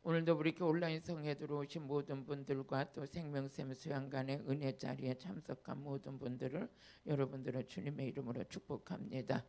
오늘도 우리 이렇게 온라인 성에 들어오신 모든 분들과 또 생명샘 수양관의 은혜 자리에 참석한 모든 분들을 여러분들을 주님의 이름으로 축복합니다.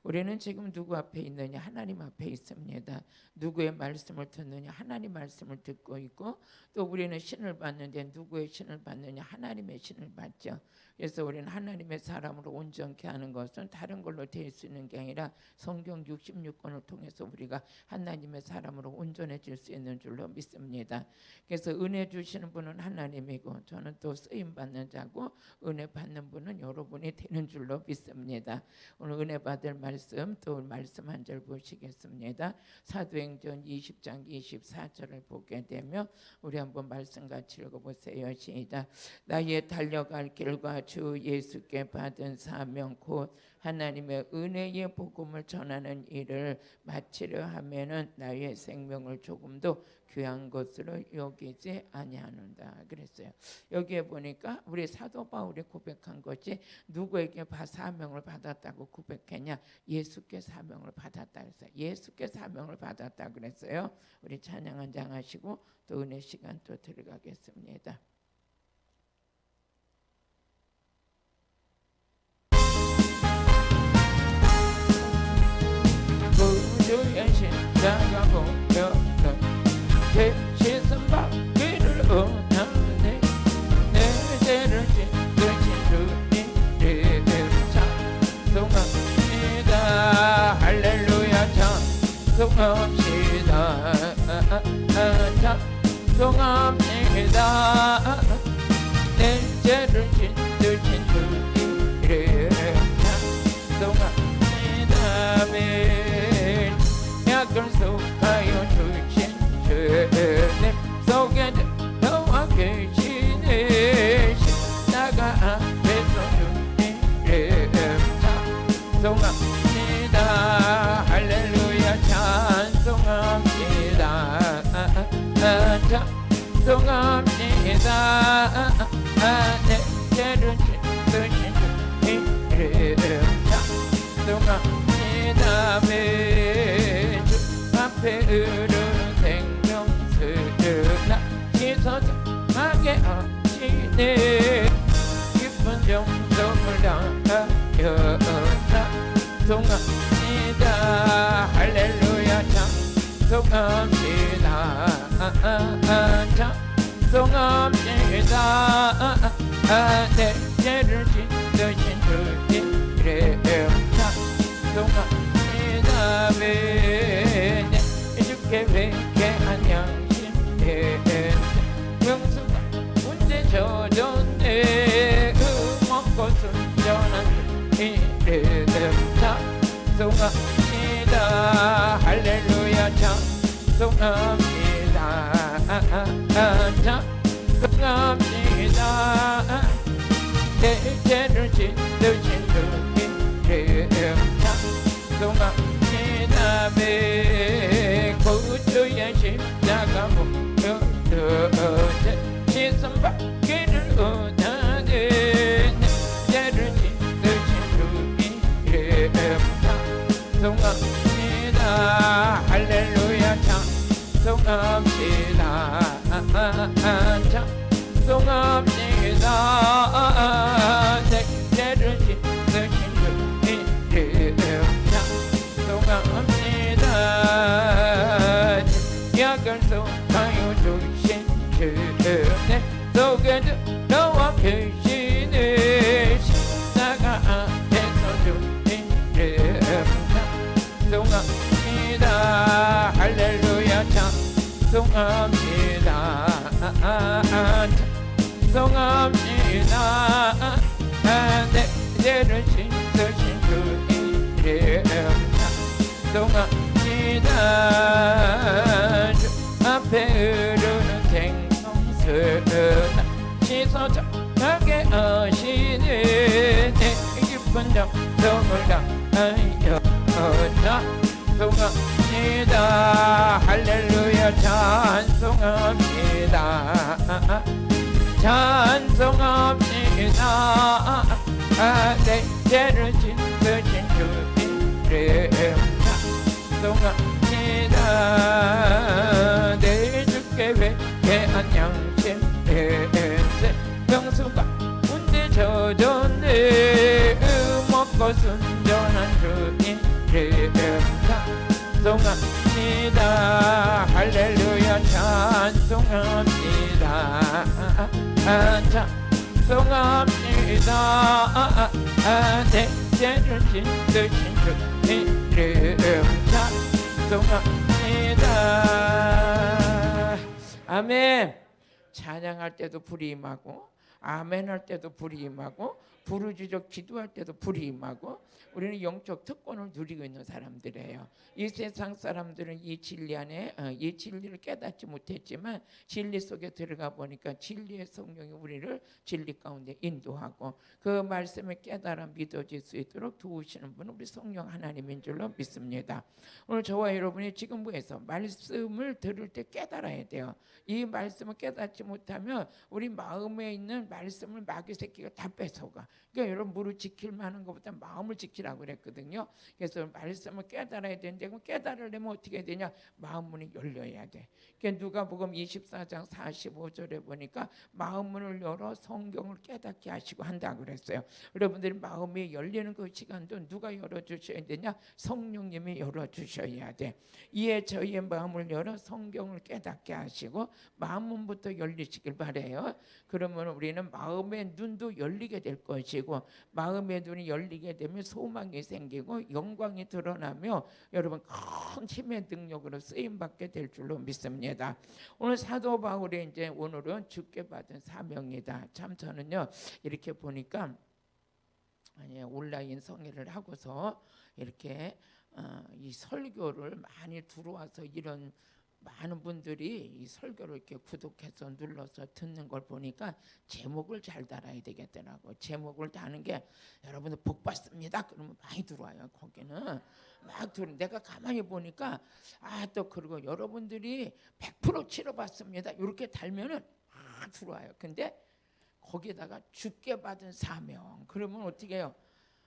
우리는 지금 누구 앞에 있느냐? 하나님 앞에 있습니다. 누구의 말씀을 듣느냐? 하나님 말씀을 듣고 있고, 또 우리는 신을 받는데 누구의 신을 받느냐? 하나님의 신을 받죠. 그래서 우리는 하나님의 사람으로 온전케 하는 것은 다른 걸로 될 수 있는 게 아니라 성경 66권을 통해서 우리가 하나님의 사람으로 온전해질 수 있는 줄로 믿습니다. 그래서 은혜 주시는 분은 하나님이고, 저는 또 쓰임 받는 자고, 은혜 받는 분은 여러분이 되는 줄로 믿습니다. 오늘 은혜 받을 말씀, 또 말씀 한 절 보시겠습니다. 사도행전 20장 24절을 보게 되면 우리 한번 말씀 같이 읽어보세요. 시작. 나의 달려갈 길과 주 예수께 받은 사명 곧 하나님의 은혜의 복음을 전하는 일을 마치려 하면은 나의 생명을 조금도 귀한 것으로 여기지 아니하는다 그랬어요. 여기에 보니까 우리 사도 바울이 고백한 것이 누구에게 사명을 받았다고 고백했냐? 예수께 사명을 받았다 그랬어요. 예수께 사명을 받았다 그랬어요. 우리 찬양 한 장 하시고 또 은혜 시간 또 들어가겠습니다. 구주연신 나가 보려는 대시선 받기를 원하네. 내 죄를 찢으신 주님 찬송합니다. 할렐루야 찬송합시다. 찬송합니다. 내 죄를 찢으신 주님 찬송합니다. 아멘. 약을 속하여 주신 주님 속에 너와 계시네. 십자가 앞에서 주님 찬송합니다. 할렐루야 찬송합니다. 찬송합니다. 내 죄를 찢으신 주님 찬송합니다. 주 앞에 흐르는 생명수 나 지서정하게 하시네. 깊은 정성을 다하여 찬송합니다. 할렐루야 찬송합니다. 찬송합니다. 내 죄를 찢으신 주님 찬송합니다. 내 주께 회개한 양심에 명수가 문제 젖었네. 먹고 순전한 이름 찬송합니다. 할렐루야 찬송합니다. 찬송합니다. 내 죄를 찢으신 주님 찬송합니다. 구주의 십자가 목표를 시선 받기를 원하네. 죄를 찢으신 주님 찬송합니다. 할렐루야 찬송합니다. 찬송합니다. 내 죄를 찢으신 주님 찬송합니다. 약을 속하여 주신 주님 속에 너와 계시네. 십자가 앞에서 주님 찬송합니다. 할렐루야 찬송합니다. 찬송합니다. 내 죄를 찢으신 주님 찬송합니다. 주 앞에 흐르는 생명수 지서정하게 하시네. 내 깊은 정성을 다하여 찬송합니다. 할렐루야 찬송합니다. 찬송합니다. 내 죄를 찢으신 주님 찬송합니다. 내 양심 명수가 문제 젖었네 먹고 순전한 주님 찬송합니다. 할렐루야 찬송합니다. 찬송합니다. 내 죄를 씻으신 주님 찬송합니다. 아멘. 찬양할 때도 불이 임하고 아멘 할 때도 불이 임하고 부르짖어 기도할 때도 불이 임하고 우리는 영적 특권을 누리고 있는 사람들이에요. 이 세상 사람들은 이 진리 안에 이 진리를 깨닫지 못했지만 진리 속에 들어가 보니까 진리의 성령이 우리를 진리 가운데 인도하고 그 말씀을 깨달아 믿어질 수 있도록 도우시는 분은 우리 성령 하나님인 줄로 믿습니다. 오늘 저와 여러분이 지금부에서 말씀을 들을 때 깨달아야 돼요. 이 말씀을 깨닫지 못하면 우리 마음에 있는 말씀을 마귀 새끼가 다 뺏어가. 그러니까 여러분 무릇 지킬 만한 것보다 마음을 지키라고 그랬거든요. 그래서 말씀을 깨달아야 되는데 그럼 깨달으려면 어떻게 해야 되냐? 마음 문이 열려야 돼. 그러니까 누가복음 24장 45절에 보니까 마음 문을 열어 성경을 깨닫게 하시고 한다고 그랬어요. 여러분들이 마음이 열리는 그 시간도 누가 열어주셔야 되냐? 성령님이 열어주셔야 돼. 이에 저희의 마음을 열어 성경을 깨닫게 하시고 마음 문부터 열리시길 바래요. 그러면 우리는 마음의 눈도 열리게 될 것이고 마음의 눈이 열리게 되면 소망이 생기고 영광이 드러나며 여러분 큰 힘의 능력으로 쓰임받게 될 줄로 믿습니다. 오늘 사도 바울의 이제 오늘은 주께 받은 사명이다. 참 저는요 이렇게 보니까 온라인 성회를 하고서 이렇게 이 설교를 많이 들어와서 이런 많은 분들이 이 설교를 이렇게 구독해서 눌러서 듣는 걸 보니까 제목을 잘 달아야 되겠더라고. 제목을 다는 게 여러분들 복 받습니다. 그러면 많이 들어와요. 거기는 막 들어. 내가 가만히 보니까 또 그리고 여러분들이 100% 치료받습니다. 이렇게 달면은 막 들어와요. 근데 거기에다가 주께 받은 사명. 그러면 어떻게 해요?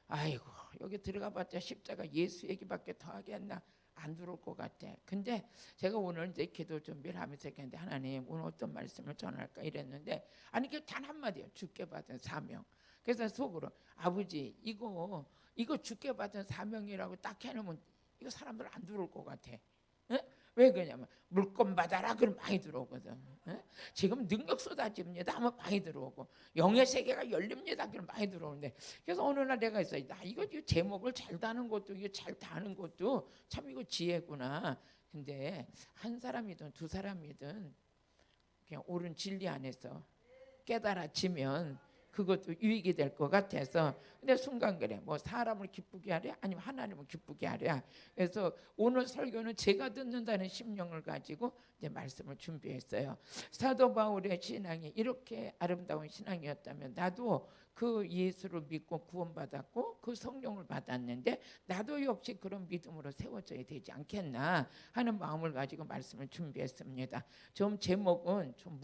아이고 여기 들어가봤자 십자가 예수 얘기밖에 더 하겠나? 안 들어올 것 같아. 근데 제가 오늘 이제 기도 준비를 하면서 했는데 하나님 오늘 어떤 말씀을 전할까 이랬는데 아니 그 단 한마디요. 주께 받은 사명. 그래서 속으로 아버지 이거 주께 받은 사명이라고 딱 해놓으면 이거 사람들 안 들어올 것 같아. 에? 왜 그러냐면 물건 받아라 그럼 많이 들어오거든. 에? 지금 능력 쏟아집니다 하면 많이 들어오고 영의 세계가 열립니다 그럼 많이 들어오는데 그래서 어느 날 내가 있어요. 나 이거 제목을 잘 다는 것도 이거 잘 다는 것도 참 이거 지혜구나. 근데 한 사람이든 두 사람이든 그냥 옳은 진리 안에서 깨달아지면 그것도 유익이 될 것 같아서 근데 순간 그래 뭐 사람을 기쁘게 하랴 아니면 하나님을 기쁘게 하랴. 그래서 오늘 설교는 제가 듣는다는 심령을 가지고 이제 말씀을 준비했어요. 사도 바울의 신앙이 이렇게 아름다운 신앙이었다면 나도 그 예수를 믿고 구원받았고 그 성령을 받았는데 나도 역시 그런 믿음으로 세워져야 되지 않겠나 하는 마음을 가지고 말씀을 준비했습니다. 좀 제목은 좀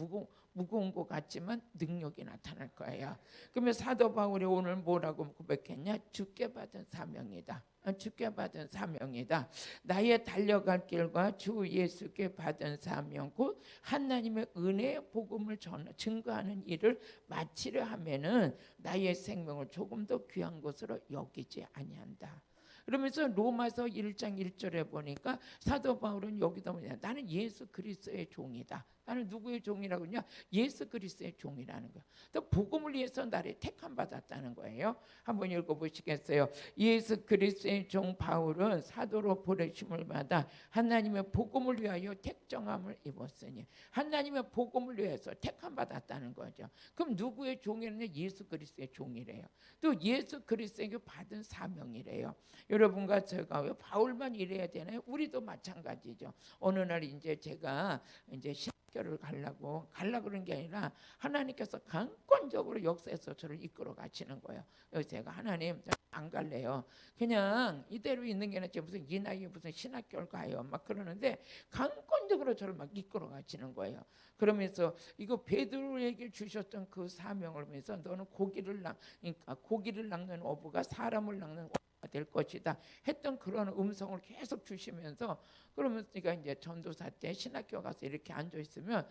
무거운 것 같지만 능력이 나타날 거예요. 그러면 사도 바울이 오늘 뭐라고 고백했냐? 주께 받은 사명이다. 주께 받은 사명이다. 나의 달려갈 길과 주 예수께 받은 사명 곧 하나님의 은혜의 복음을 증거하는 일을 마치려 하면은 나의 생명을 조금 더 귀한 것으로 여기지 아니한다. 그러면서 로마서 1장 1절에 보니까 사도 바울은 여기다 뭐냐? 나는 예수 그리스도의 종이다. 나는 누구의 종이라고 하냐? 예수 그리스도의 종이라는 거야. 또 복음을 위해서 나를 택함 받았다는 거예요. 한번 읽어보시겠어요? 예수 그리스도의 종 바울은 사도로 보내심을 받아 하나님의 복음을 위하여 택정함을 입었으니 하나님의 복음을 위해서 택함 받았다는 거죠. 그럼 누구의 종이라냐? 예수 그리스도의 종이래요. 또 예수 그리스도에게 받은 사명이래요. 여러분과 제가 왜 바울만 이래야 되나요? 우리도 마찬가지죠. 어느 날 이제 제가 이제 신학교를 가려고 그런 게 아니라 하나님께서 강권적으로 역사에서 저를 이끌어 가시는 거예요. 그래서 제가 하나님 안 갈래요. 그냥 이대로 있는 게 낫지 무슨 이 나이에 무슨 신학교를 가요. 막 그러는데 강권적으로 저를 막 이끌어 가시는 거예요. 그러면서 이거 베드로에게 주셨던 그 사명을 보면서 너는 고기를 낚는 어부가 사람을 낚는 될 것이다 했던 그런 음성을 계속 주시면서, 그러면 제가 이제 전도사 때 신학교 가서 이렇게 앉아 있으면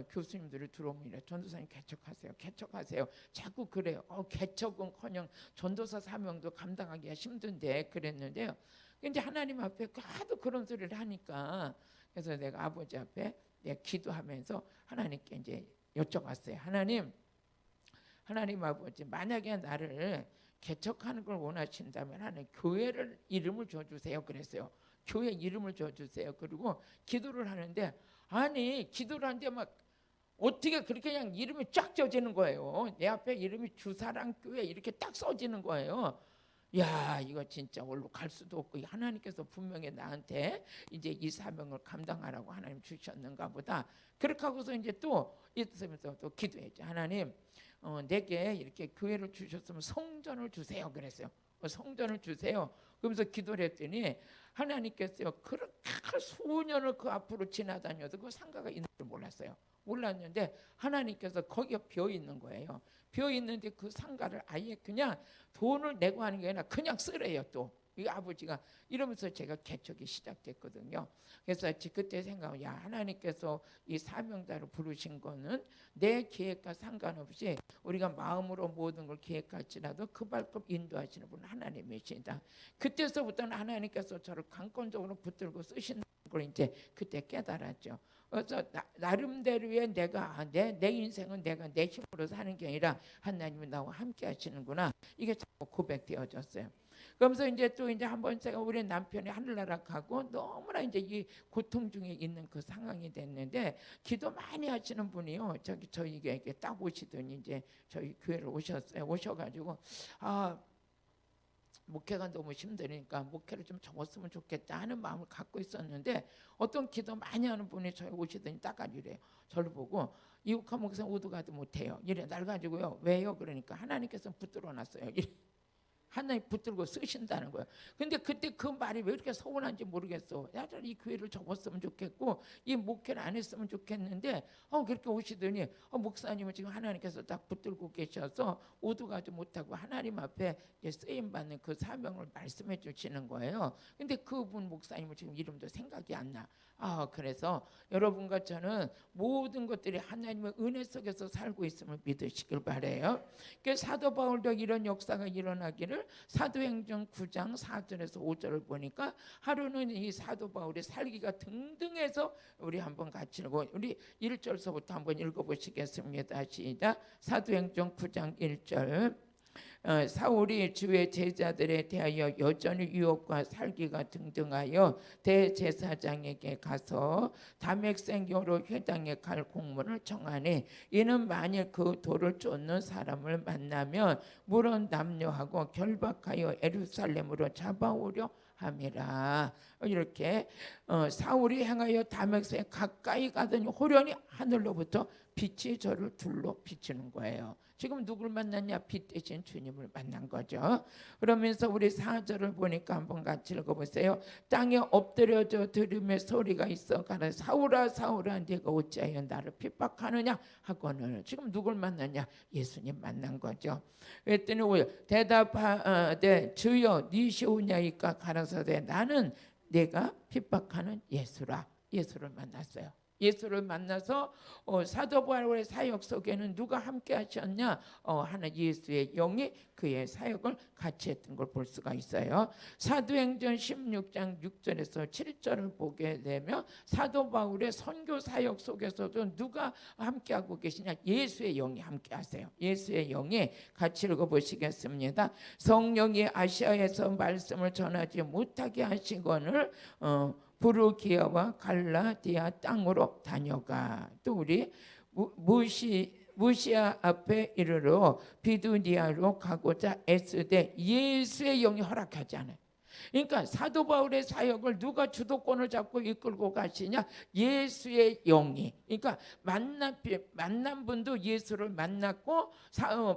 교수님들이 들어오면 이래, 전도사님 개척하세요, 개척하세요. 자꾸 그래요. 개척은커녕 전도사 사명도 감당하기가 힘든데 그랬는데요. 근데 하나님 앞에 하도 그런 소리를 하니까, 그래서 내가 아버지 앞에 내가 기도하면서 하나님께 이제 여쭤봤어요. 하나님 아버지, 만약에 나를 개척하는 걸 원하신다면 하나님 교회를 이름을 줘주세요 그랬어요. 교회 이름을 줘주세요. 그리고 기도를 하는데, 아니 기도를 하는데 막 어떻게 그렇게 그냥 이름이 쫙 써지는 거예요. 내 앞에 이름이 주사랑교회 이렇게 딱 써지는 거예요. 야, 이거 진짜 올로 갈 수도 없고, 하나님께서 분명히 나한테 이제 이 사명을 감당하라고 하나님 주셨는가 보다. 그렇게 하고서 이제 또 있으면서 또 기도했죠. 하나님, 내게 이렇게 교회를 주셨으면 성전을 주세요 그랬어요. 성전을 주세요. 그러면서 기도를 했더니 하나님께서요, 그렇게 수년을 그 앞으로 지나다녀도 그 상가가 있는 줄 몰랐는데 하나님께서 거기가 비어 있는 거예요. 비어 있는데 그 상가를 아예 그냥 돈을 내고 하는 게 아니라 그냥 쓰래요. 또 이 아버지가 이러면서 제가 개척이 시작됐거든요. 그래서 그때 생각하면, 야, 하나님께서 이 사명자로 부르신 거는 내 계획과 상관없이 우리가 마음으로 모든 걸 계획할지라도 그 발급 인도하시는 분은 하나님이시다. 그때서부터는 하나님께서 저를 강권적으로 붙들고 쓰시는 걸 이제 그때 깨달았죠. 그래서 나름대로의 내가 내 인생은 내가 내 힘으로 사는 게 아니라 하나님이 나와 함께 하시는구나, 이게 자꾸 고백되어졌어요. 그러면서 이제 또 이제 한번 제가 우리 남편이 하늘나라 가고 너무나 이제 이 고통 중에 있는 그 상황이 됐는데, 기도 많이 하시는 분이요, 저희에게 딱 오시더니 이제 저희 교회를 오셔가지고, 목회가 너무 힘드니까 목회를 좀 접었으면 좋겠다 하는 마음을 갖고 있었는데, 어떤 기도 많이 하는 분이 저희 오시더니 딱 이래요. 저를 보고, 이욱하 목사 오도가도 못해요 이래. 날 가지고요, 왜요? 그러니까 하나님께서 붙들어 놨어요. 하나님 붙들고 쓰신다는 거예요. 근데 그때 그 말이 왜 이렇게 서운한지 모르겠어. 야, 이 교회를 접었으면 좋겠고 이 목회를 안 했으면 좋겠는데, 그렇게 오시더니 목사님은 지금 하나님께서 딱 붙들고 계셔서 오도가도 못하고 하나님 앞에 쓰임 받는 그 사명을 말씀해 주시는 거예요. 근데 그분 목사님은 지금 이름도 생각이 안 나. 그래서 여러분과 저는 모든 것들이 하나님의 은혜 속에서 살고 있음을 믿으시길 바래요. 사도 바울도 이런 역사가 일어나기를 사도행전 9장 4절에서 5절을 보니까, 하루는 이 사도 바울의 살기가 등등해서 우리 한번 같이 읽고, 우리 1절서부터 한번 읽어보시겠습니다. 시작. 사도행전 9장 1절. 사울이 주의 제자들에 대하여 여전히 유혹과 살기가 등등하여 대제사장에게 가서 담액생교로 회당에 갈 공문을 청하니, 이는 만일 그 돌을 쫓는 사람을 만나면 물은 남녀하고 결박하여 예루살렘으로 잡아오려 함이라. 이렇게 사울이 행하여 담액성에 가까이 가더니 호련히 하늘로부터 빛이 저를 둘러 비치는 거예요. 지금 누굴 만났냐? 빛 대신 주님을 만난 거죠. 그러면서 우리 4절을 보니까 한번 같이 읽어보세요. 땅에 엎드려져 들음의 소리가 있어 가라. 사울아 사울아 네가 어찌하여 나를 핍박하느냐 하거늘. 지금 누굴 만났냐? 예수님 만난 거죠. 그랬더니 대답하되 주여 니시오냐이까 가라사대 나는 내가 핍박하는 예수라. 예수를 만났어요. 예수를 만나서 사도 바울의 사역 속에는 누가 함께 하셨냐? 하나 예수의 영이 그의 사역을 같이 했던 걸 볼 수가 있어요. 사도행전 16장 6절에서 7절을 보게 되면 사도 바울의 선교 사역 속에서도 누가 함께하고 계시냐? 예수의 영이 함께하세요. 예수의 영이 같이 읽어보시겠습니다. 성령이 아시아에서 말씀을 전하지 못하게 하시거늘 부르기아와 갈라디아 땅으로 다녀가. 또 우리 무시아 앞에 이르러 비두니아로 가고자 애쓰되 예수의 영이 허락하지 않아요. 그러니까 사도 바울의 사역을 누가 주도권을 잡고 이끌고 가시냐? 예수의 영이. 그러니까 만난 분도 예수를 만났고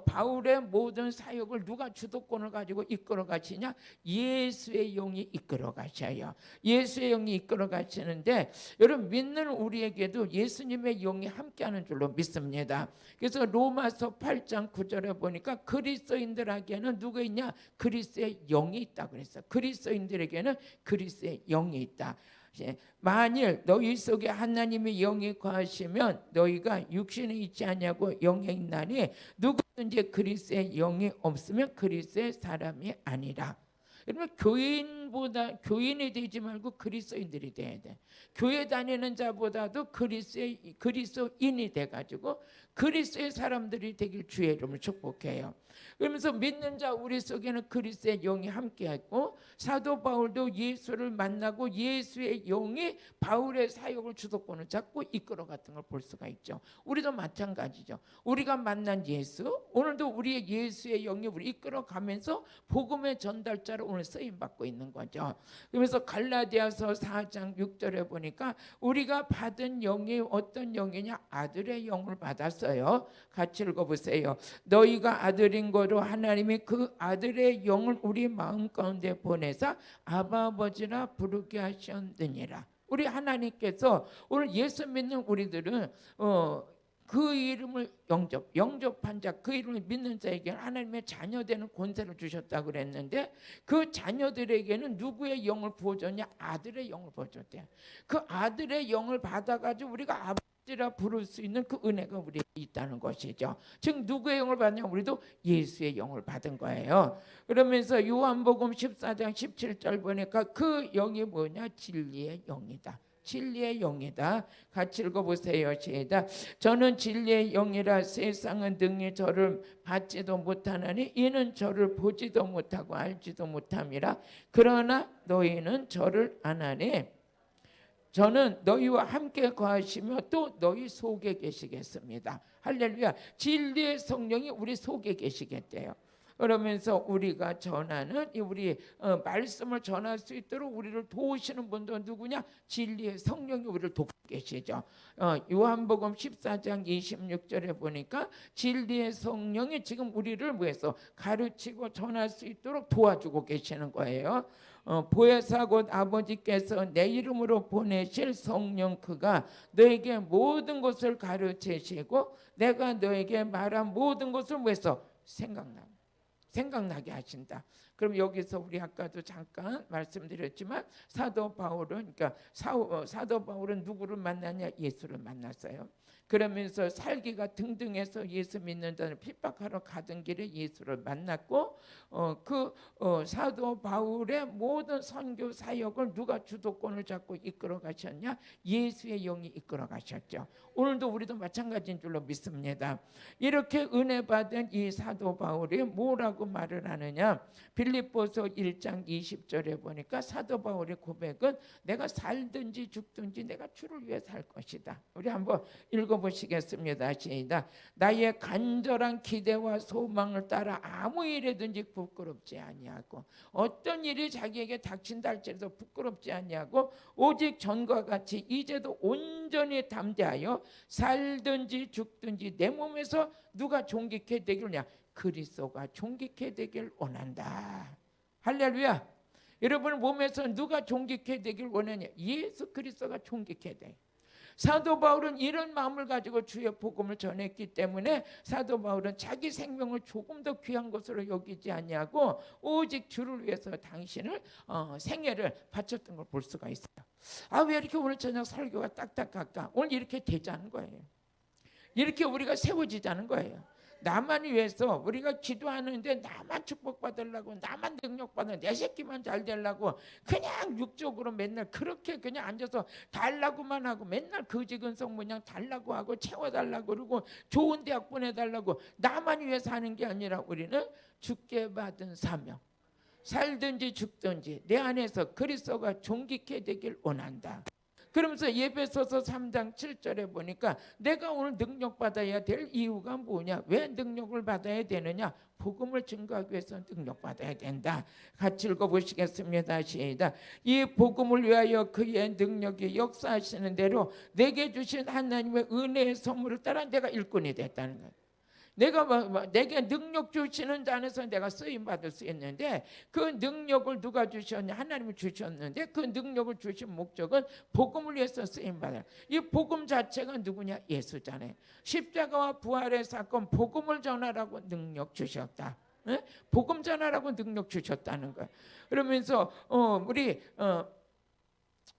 바울의 모든 사역을 누가 주도권을 가지고 이끌어 가시냐? 예수의 영이 이끌어 가셔요. 예수의 영이 이끌어 가시는데 여러분 믿는 우리에게도 예수님의 영이 함께하는 줄로 믿습니다. 그래서 로마서 8장 9절에 보니까 그리스도인들에게는 누가 있냐? 그리스도의 영이 있다 그랬어요. 그리스도인들에게는 그리스도의 영이 있다. 만일 너희 속에 하나님의 영이 거하시면 너희가 육신에 있지 않냐고 영에 있나니 누구든지 그리스도의 영이 없으면 그리스도의 사람이 아니라. 여러분 교인이 되지 말고 그리스도인들이 돼야 돼. 교회 다니는 자보다도 그리스도인이 돼가지고 그리스도의 사람들이 되길 주의 이름으로 축복해요. 그러면서 믿는 자 우리 속에는 그리스도의 영이 함께했고 사도 바울도 예수를 만나고 예수의 영이 바울의 사역을 주도권을 잡고 이끌어갔던 걸 볼 수가 있죠. 우리도 마찬가지죠. 우리가 만난 예수, 오늘도 우리의 예수의 영이 우리 이끌어가면서 복음의 전달자로 오늘 쓰임받고 있는 거죠. 그러면서 갈라디아서 4장 6절에 보니까 우리가 받은 영이 어떤 영이냐? 아들의 영을 받았어요. 같이 읽어보세요. 너희가 아들인 거로 하나님이 그 아들의 영을 우리 마음 가운데 보내사 아바 아버지라 부르게 하셨느니라. 우리 하나님께서 오늘 예수 믿는 우리들은 그 이름을 영접한 자, 그 이름을 믿는 자에게 하나님의 자녀되는 권세를 주셨다고 그랬는데 그 자녀들에게는 누구의 영을 부어줬냐? 아들의 영을 부어줬대요. 그 아들의 영을 받아가지고 우리가 아버지라 부를 수 있는 그 은혜가 우리에게 있다는 것이죠. 즉 누구의 영을 받냐? 우리도 예수의 영을 받은 거예요. 그러면서 요한복음 14장 17절 보니까 그 영이 뭐냐? 진리의 영이다. 진리의 영이다. 같이 읽어보세요. 시작. 저는 진리의 영이라 세상은 능히 저를 받지도 못하나니 이는 저를 보지도 못하고 알지도 못함이라. 그러나 너희는 저를 아나니 저는 너희와 함께 거하시며 또 너희 속에 계시겠습니다. 할렐루야. 진리의 성령이 우리 속에 계시겠대요. 그러면서 우리가 전하는 우리 말씀을 전할 수 있도록 우리를 도우시는 분도 누구냐? 진리의 성령이 우리를 돕고 계시죠. 요한복음 14장 26절에 보니까 진리의 성령이 지금 우리를 뭐해서 가르치고 전할 수 있도록 도와주고 계시는 거예요. 보혜사 곧 아버지께서 내 이름으로 보내실 성령 그가 너에게 모든 것을 가르치시고 내가 너에게 말한 모든 것을 뭐해서 생각나게 하신다. 그럼 여기서 우리 아까도 잠깐 말씀드렸지만 사도 바울은 사도 바울은 누구를 만나냐? 예수를 만났어요. 그러면서 살기가 등등해서 예수 믿는 자를 핍박하러 가던 길에 예수를 만났고 사도 바울의 모든 선교 사역을 누가 주도권을 잡고 이끌어 가셨냐? 예수의 영이 이끌어 가셨죠. 오늘도 우리도 마찬가지인 줄로 믿습니다. 이렇게 은혜 받은 이 사도 바울이 뭐라고 말을 하느냐? 빌립보서 1장 20절에 보니까 사도 바울의 고백은 내가 살든지 죽든지 내가 주를 위해 살 것이다. 우리 한번 읽어보시겠습니다. 시작. 나의 간절한 기대와 소망을 따라 아무 일에든지 부끄럽지 아니하고 어떤 일이 자기에게 닥친다 할지라도 부끄럽지 아니하고 오직 전과 같이 이제도 온전히 담대하여 살든지 죽든지 내 몸에서 누가 존귀케 되기를냐? 그리스도가 존귀케 되길 원한다. 할렐루야. 여러분 몸에서 누가 존귀케 되길 원하냐? 예수 그리스도가 존귀케 돼. 사도 바울은 이런 마음을 가지고 주의 복음을 전했기 때문에 사도 바울은 자기 생명을 조금 더 귀한 것으로 여기지 아니하고 오직 주를 위해서 당신을 생애를 바쳤던 걸 볼 수가 있어요. 왜 이렇게 오늘 저녁 설교가 딱딱할까? 오늘 이렇게 되자는 거예요. 이렇게 우리가 세워지자는 거예요. 나만 위해서 우리가 기도하는데 나만 축복받으려고 나만 능력받으려고 내 새끼만 잘 되려고 그냥 육적으로 맨날 그렇게 그냥 앉아서 달라고만 하고 맨날 거지근성 모양 달라고 하고 채워달라고 그러고 좋은 대학 보내달라고 나만 위해서 하는 게 아니라 우리는 주께 받은 사명 살든지 죽든지 내 안에서 그리스도가 존귀케 되길 원한다. 그러면서 에베소서 3장 7절에 보니까 내가 오늘 능력 받아야 될 이유가 뭐냐? 왜 능력을 받아야 되느냐? 복음을 증거하기 위해서 능력 받아야 된다. 같이 읽어보시겠습니다. 시작. 이 복음을 위하여 그의 능력이 역사하시는 대로 내게 주신 하나님의 은혜의 선물을 따라 내가 일꾼이 됐다는 거예요. 내게 능력 주시는 자 안에서 내가 쓰임 받을 수 있는데, 그 능력을 누가 주셨냐? 하나님이 주셨는데, 그 능력을 주신 목적은 복음을 위해서 쓰임 받아요. 이 복음 자체가 누구냐? 예수잖아요. 십자가와 부활의 사건, 복음을 전하라고 능력 주셨다. 복음 전하라고 능력 주셨다는 거예요. 그러면서 우리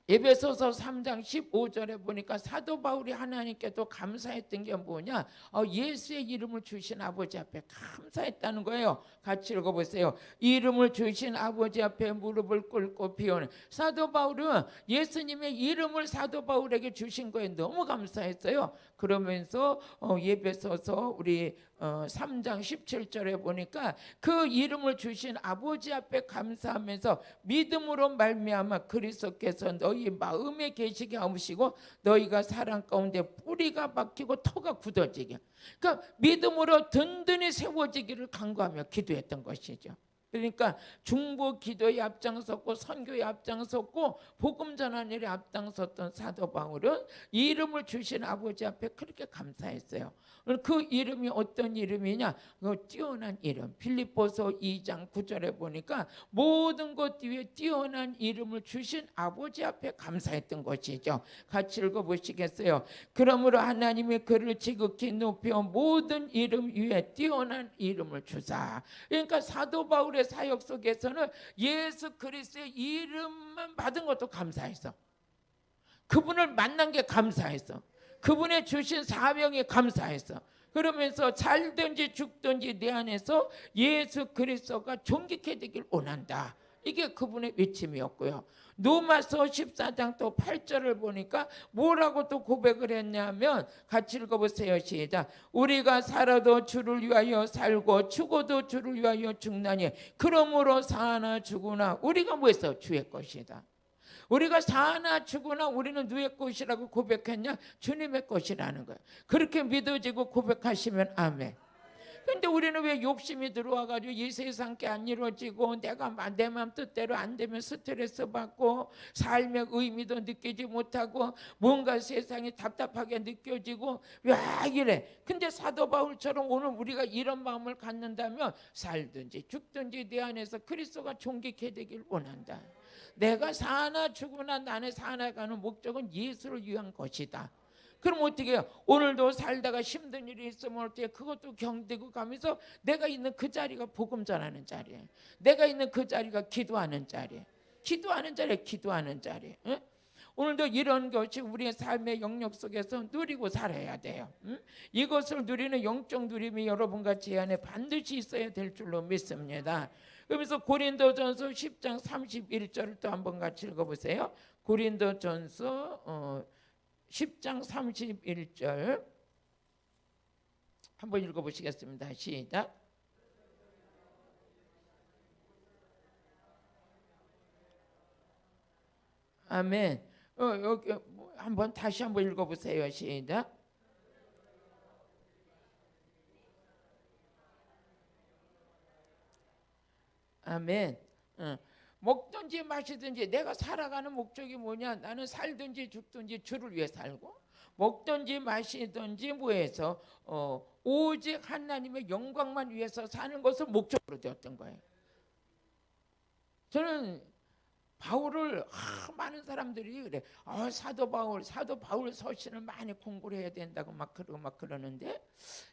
에베소서 3장 15절에 보니까 사도 바울이 하나님께도 감사했던 게 뭐냐? 예수의 이름을 주신 아버지 앞에 감사했다는 거예요. 같이 읽어보세요. 이름을 주신 아버지 앞에 무릎을 꿇고 비오는 사도 바울은 예수님의 이름을 사도 바울에게 주신 거에 너무 감사했어요. 그러면서 에베소서 우리 3장 17절에 보니까 그 이름을 주신 아버지 앞에 감사하면서 믿음으로 말미암아 그리스도께서 너희 마음에 계시게 하시고 너희가 사랑 가운데 뿌리가 박히고 터가 굳어지게, 그러니까 믿음으로 든든히 세워지기를 간구하며 기도했던 것이죠. 그러니까 중보 기도에 앞장섰고 선교에 앞장섰고 복음 전하는 일에 앞장섰던 사도 바울은 이름을 주신 아버지 앞에 그렇게 감사했어요. 그 이름이 어떤 이름이냐? 뛰어난 이름. 빌립보서 2장 9절에 보니까 모든 것 위에 뛰어난 이름을 주신 아버지 앞에 감사했던 것이죠. 같이 읽어보시겠어요? 그러므로 하나님이 그를 지극히 높여 모든 이름 위에 뛰어난 이름을 주사. 그러니까 사도 바울의 사역 속에서는 예수 그리스도의 이름만 받은 것도 감사했어. 그분을 만난 게 감사했어. 그분의 주신 사명에 감사했어. 그러면서 살든지 죽든지 내 안에서 예수 그리스도가 존귀케 되길 원한다. 이게 그분의 외침이었고요. 로마서 14장 또 8절을 보니까 뭐라고 또 고백을 했냐면 같이 읽어보세요. 시작. 우리가 살아도 주를 위하여 살고 죽어도 주를 위하여 죽나니 그러므로 사나 죽으나 우리가 뭐했어? 주의 것이다. 우리가 사나 죽으나 우리는 누구의 것이라고 고백했냐? 주님의 것이라는 거예요. 그렇게 믿어지고 고백하시면 아멘. 근데 우리는 왜 욕심이 들어와가지고 이 세상 게 안 이루어지고 내가 내 마음 뜻대로 안 되면 스트레스 받고 삶의 의미도 느끼지 못하고 뭔가 세상이 답답하게 느껴지고 왜 이래? 근데 사도 바울처럼 오늘 우리가 이런 마음을 갖는다면 살든지 죽든지 내 안에서 그리스도가 존귀케 되길 원한다. 내가 사나 죽으나 나는 살아가는 목적은 예수를 위한 것이다. 그럼 어떻게 해요? 오늘도 살다가 힘든 일이 있으면 어떻게 그것도 견디고 가면서 내가 있는 그 자리가 복음 전하는 자리예요. 내가 있는 그 자리가 기도하는 자리예요. 기도하는 자리. 응? 오늘도 이런 것이 우리의 삶의 영역 속에서 누리고 살아야 돼요. 응? 이것을 누리는 영적 누림이 여러분과 제 안에 반드시 있어야 될 줄로 믿습니다. 그러면서 고린도전서 10장 31절을 또 한번 같이 읽어보세요. 고린도전서 10장 31절 한번 읽어보시겠습니다. 시작. 아멘. 여기 한번 다시 한번 읽어보세요. 시작. 아멘. 먹든지 마시든지 내가 살아가는 목적이 뭐냐? 나는 살든지 죽든지 주를 위해 살고 먹든지 마시든지 뭐해서 오직 하나님의 영광만 위해서 사는 것을 목적으로 되었던 거예요. 저는 바울을 많은 사람들이 그래. 사도 바울 서신을 많이 공부를 해야 된다고 막 그러는데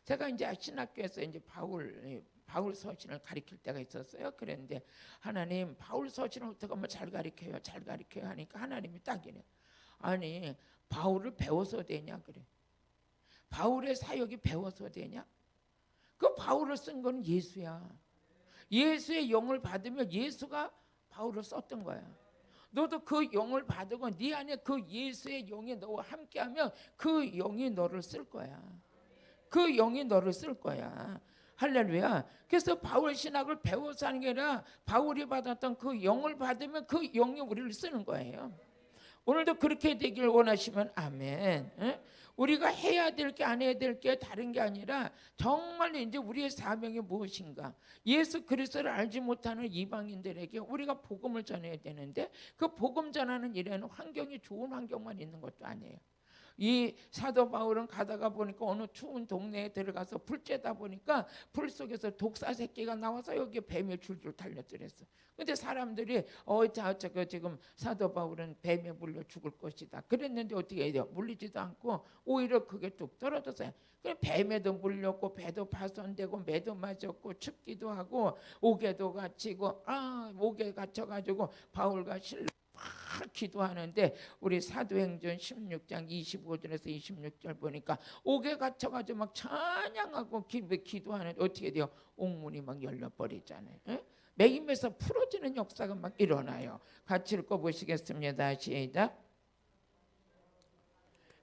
제가 이제 신학교에서 이제 바울 서신을 가르칠 때가 있었어요. 그런데 하나님 바울 서신을 어떻게 하면 잘 가르쳐요 하니까 하나님이 딱이네. 아니 바울을 배워서 되냐 그래. 바울의 사역이 배워서 되냐? 그 바울을 쓴 건 예수야. 예수의 영을 받으면 예수가 바울을 썼던 거야. 너도 그 영을 받고 네 안에 그 예수의 영이 너와 함께하면 그 영이 너를 쓸 거야. 그 영이 너를 쓸 거야. 할렐루야. 그래서 바울 신학을 배워서 하는 게 아니라 바울이 받았던 그 영을 받으면 그 영이 우리를 쓰는 거예요. 오늘도 그렇게 되길 원하시면 아멘. 예? 우리가 해야 될 게 안 해야 될 게 다른 게 아니라 정말 이제 우리의 사명이 무엇인가, 예수 그리스도를 알지 못하는 이방인들에게 우리가 복음을 전해야 되는데 그 복음 전하는 일에는 환경이 좋은 환경만 있는 것도 아니에요. 이 사도 바울은 가다가 보니까 어느 추운 동네에 들어가서 불 쬐다 보니까 불 속에서 독사 새끼가 나와서 여기 뱀에 줄줄 달려들었어. 근데 사람들이 저거 지금 사도 바울은 뱀에 물려 죽을 것이다 그랬는데 어떻게 해야 돼요? 물리지도 않고 오히려 그게 뚝 떨어졌어요. 그래 뱀에도 물렸고 배도 파손되고 매도 맞았고 춥기도 하고 옥에도 갇히고 옥에 갇혀가지고 바울과 실라 막 기도하는데 우리 사도행전 16장 25절에서 26절 보니까 옥에 갇혀가지고 막 찬양하고 기도하는데 어떻게 돼요? 옥문이 막 열려버리잖아요. 에? 매임에서 풀어지는 역사가 막 일어나요. 같이 읽어보시겠습니다. 시작.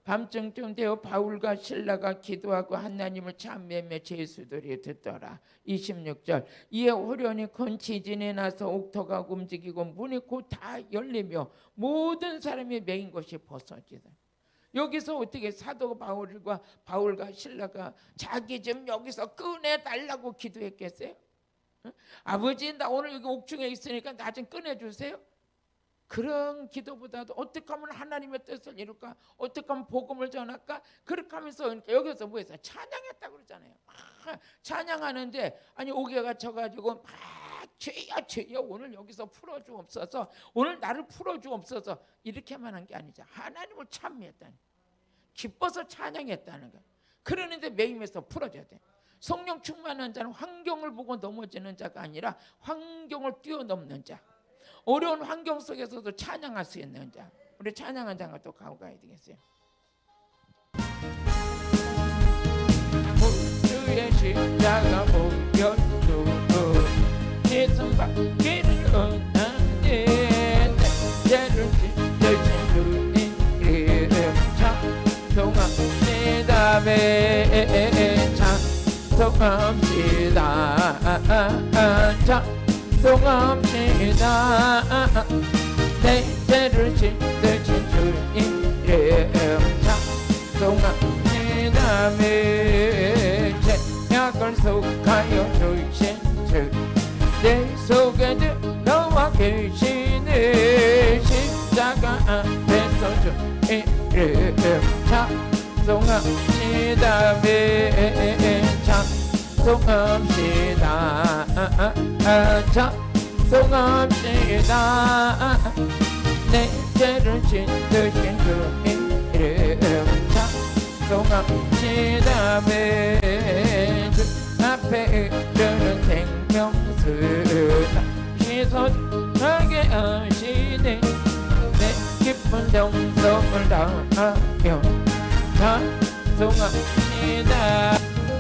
밤중쯤 되어 바울과 실라가 기도하고 하나님을 찬미하며 제수들이 듣더라. 26절. 이에 호련히 큰 지진이 나서 옥토가 움직이고 문이 곧 다 열리며 모든 사람이 매인 것이 벗어지다. 여기서 어떻게 사도 바울과 실라가 자기 좀 여기서 꺼내달라고 기도했겠어요? 응? 아버지 나 오늘 여기 옥중에 있으니까 나 좀 꺼내주세요. 그런 기도보다도 어떻게 하면 하나님의 뜻을 이룰까, 어떻게 하면 복음을 전할까, 그렇게 하면서 여기서 뭐해서 찬양했다고 그러잖아요. 찬양하는데 아니 옥에 갇혀가지고 막 죄야 오늘 여기서 풀어주옵소서, 오늘 나를 풀어주옵소서 이렇게만 한 게 아니죠. 하나님을 찬미했다는, 기뻐서 찬양했다는 거예요. 그러는데 매임에서 풀어져야 돼. 성령 충만한 자는 환경을 보고 넘어지는 자가 아니라 환경을 뛰어넘는 자, 어려운 환경 속에서도 찬양할 수 있는 자. 우리 찬양한 장을 또 가고 가야 되겠어요. 주의 십자가 보혈로 내 손바퀴를 언하네 죄를 찢으신 주의 이름 찬송합니다. 찬송합니다. 찬송합니다. 내 죄를 찢으신 주의 이름 찬송합니다. 죄악을 속하여 주신 주 내 속에 들어와 계시네. 십자가 앞에서 주의 이름 찬송합니다. 찬송합니다. 찬송합니다. 내 죄를 찢으신 주의 이름 찬송합니다. 주 앞에 이르는 생명수가 시선하게 하시네. 내 깊은 정성을 다하며 찬송합니다.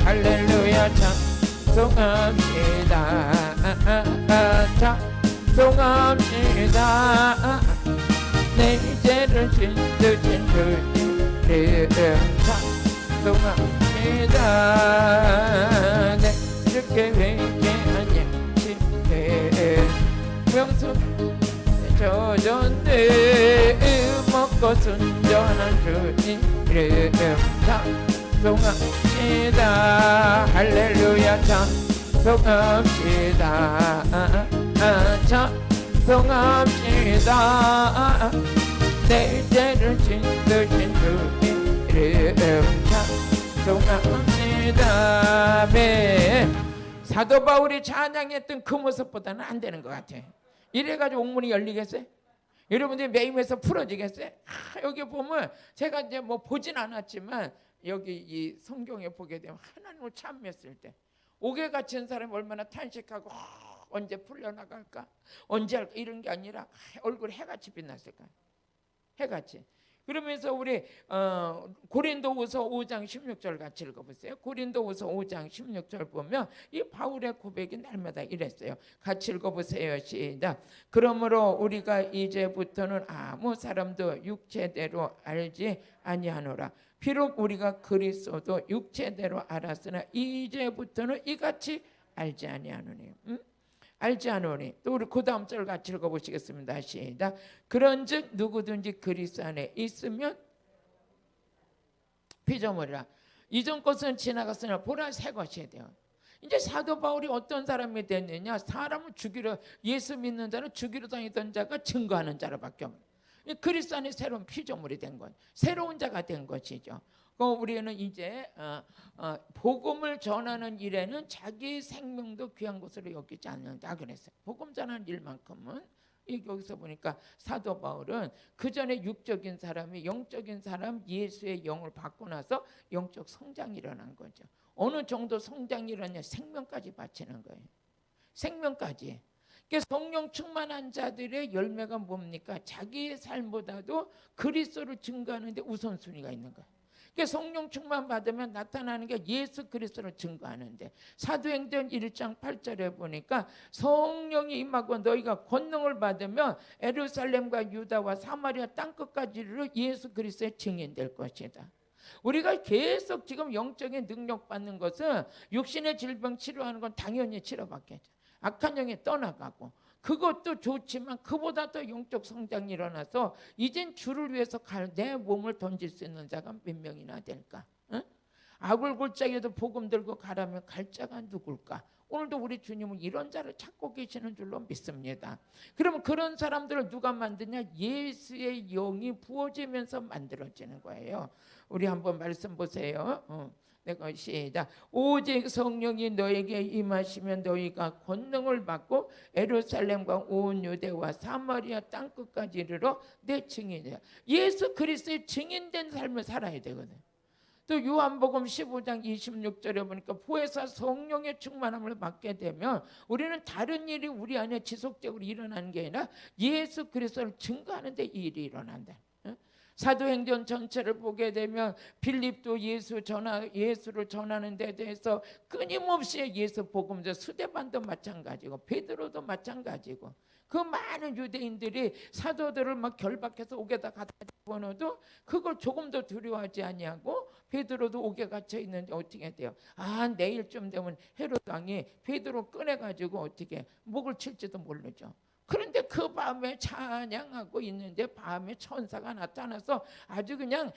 할렐루야 찬송합니다. 찬송합니다. 내 죄를 찢으신 주의 이름 찬송합니다. 내 이렇게 회개한 양심에 명수 젖었네. 먹고 순전한 주의 이름 찬송합니다. 할렐루야 찬송합니다. 찬송합니다. 내 죄를 찢으신 주의 이름 찬송합니다. 사도 바울이 찬양했던 그 모습보다는 안 되는 것 같아. 이래가지고 옥문이 열리겠어요? 여러분들이 매임에서 풀어지겠어요? 여기 보면 제가 이제 뭐 보진 않았지만 여기 이 성경에 보게 되면 하나님을 찬미했을 때 옥에 갇힌 사람이 얼마나 탄식하고 언제 풀려나갈까, 언제 할까, 이런 게 아니라 얼굴에 해같이 빛났을까요? 해같이. 그러면서 우리 고린도후서 5장 16절 같이 읽어보세요. 고린도후서 5장 16절 보면 이 바울의 고백이 날마다 이랬어요. 같이 읽어보세요. 시작. 그러므로 우리가 이제부터는 아무 사람도 육체대로 알지 아니하노라. 비록 우리가 그리스도도 육체대로 알았으나 이제부터는 이같이 알지 아니하노니. 알지 않으니. 또 우리 그 다음 절 같이 읽어보시겠습니다. 시작. 그런즉 누구든지 그리스도 안에 있으면 피조물이라. 이전 것은 지나갔으나 보라 새 것이 되어. 이제 사도 바울이 어떤 사람이 됐느냐? 사람을 죽이려, 예수 믿는 자는 죽이려 다니던 자가 증거하는 자로 바뀌어. 그리스도 안에 새로운 피조물이 된 것, 새로운 자가 된 것이죠. 우리는 이제 복음을 전하는 일에는 자기 생명도 귀한 것으로 여기지 않는다 그랬어요. 복음 전하는 일만큼은. 여기서 보니까 사도 바울은 그 전에 육적인 사람이 영적인 사람 예수의 영을 받고 나서 영적 성장이 일어난 거죠. 어느 정도 성장이 일어나냐? 생명까지 바치는 거예요. 생명까지. 성령 충만한 자들의 열매가 뭡니까? 자기의 삶보다도 그리스도를 증거하는 데 우선순위가 있는 거예요. 성령 충만 받으면 나타나는 게 예수 그리스도를 증거하는데, 사도행전 1장 8절에 보니까 성령이 임하고 너희가 권능을 받으면 예루살렘과 유다와 사마리아 땅끝까지 이르러 예수 그리스도의 증인될 것이다. 우리가 계속 지금 영적인 능력 받는 것은 육신의 질병 치료하는 건 당연히 치료받겠죠. 악한 영이 떠나가고 그것도 좋지만 그보다 더 영적 성장이 일어나서 이젠 주를 위해서 내 몸을 던질 수 있는 자가 몇 명이나 될까? 응? 아굴골짜기에도 복음 들고 가라면 갈 자가 누굴까? 오늘도 우리 주님은 이런 자를 찾고 계시는 줄로 믿습니다. 그러면 그런 사람들을 누가 만드냐? 예수의 영이 부어지면서 만들어지는 거예요. 우리 한번 말씀 보세요. 내가 시작. 오직 성령이 너에게 임하시면 너희가 권능을 받고 예루살렘과 온 유대와 사마리아 땅끝까지 이르러 내 증인이야. 예수 그리스도의 증인된 삶을 살아야 되거든. 또 요한복음 15장 26절에 보니까 보혜사 성령의 충만함을 받게 되면 우리는 다른 일이 우리 안에 지속적으로 일어나는 게 아니라 예수 그리스도를 증거하는 데 일이 일어난다. 사도행전 전체를 보게 되면 빌립도 예수를 전하는 데 대해서 끊임없이 예수 복음서 스데반도 마찬가지고 베드로도 마찬가지고 그 많은 유대인들이 사도들을 막 결박해서 옥에다 갖다 집어넣어도 그걸 조금도 두려워하지 아니하고 베드로도 옥에 갇혀 있는데 어떻게 돼요? 내일쯤 되면 헤롯 왕이 베드로 꺼내가지고 어떻게 목을 칠지도 모르죠. 그런데 그 밤에 찬양하고 있는데 밤에 천사가 나타나서 아주 그냥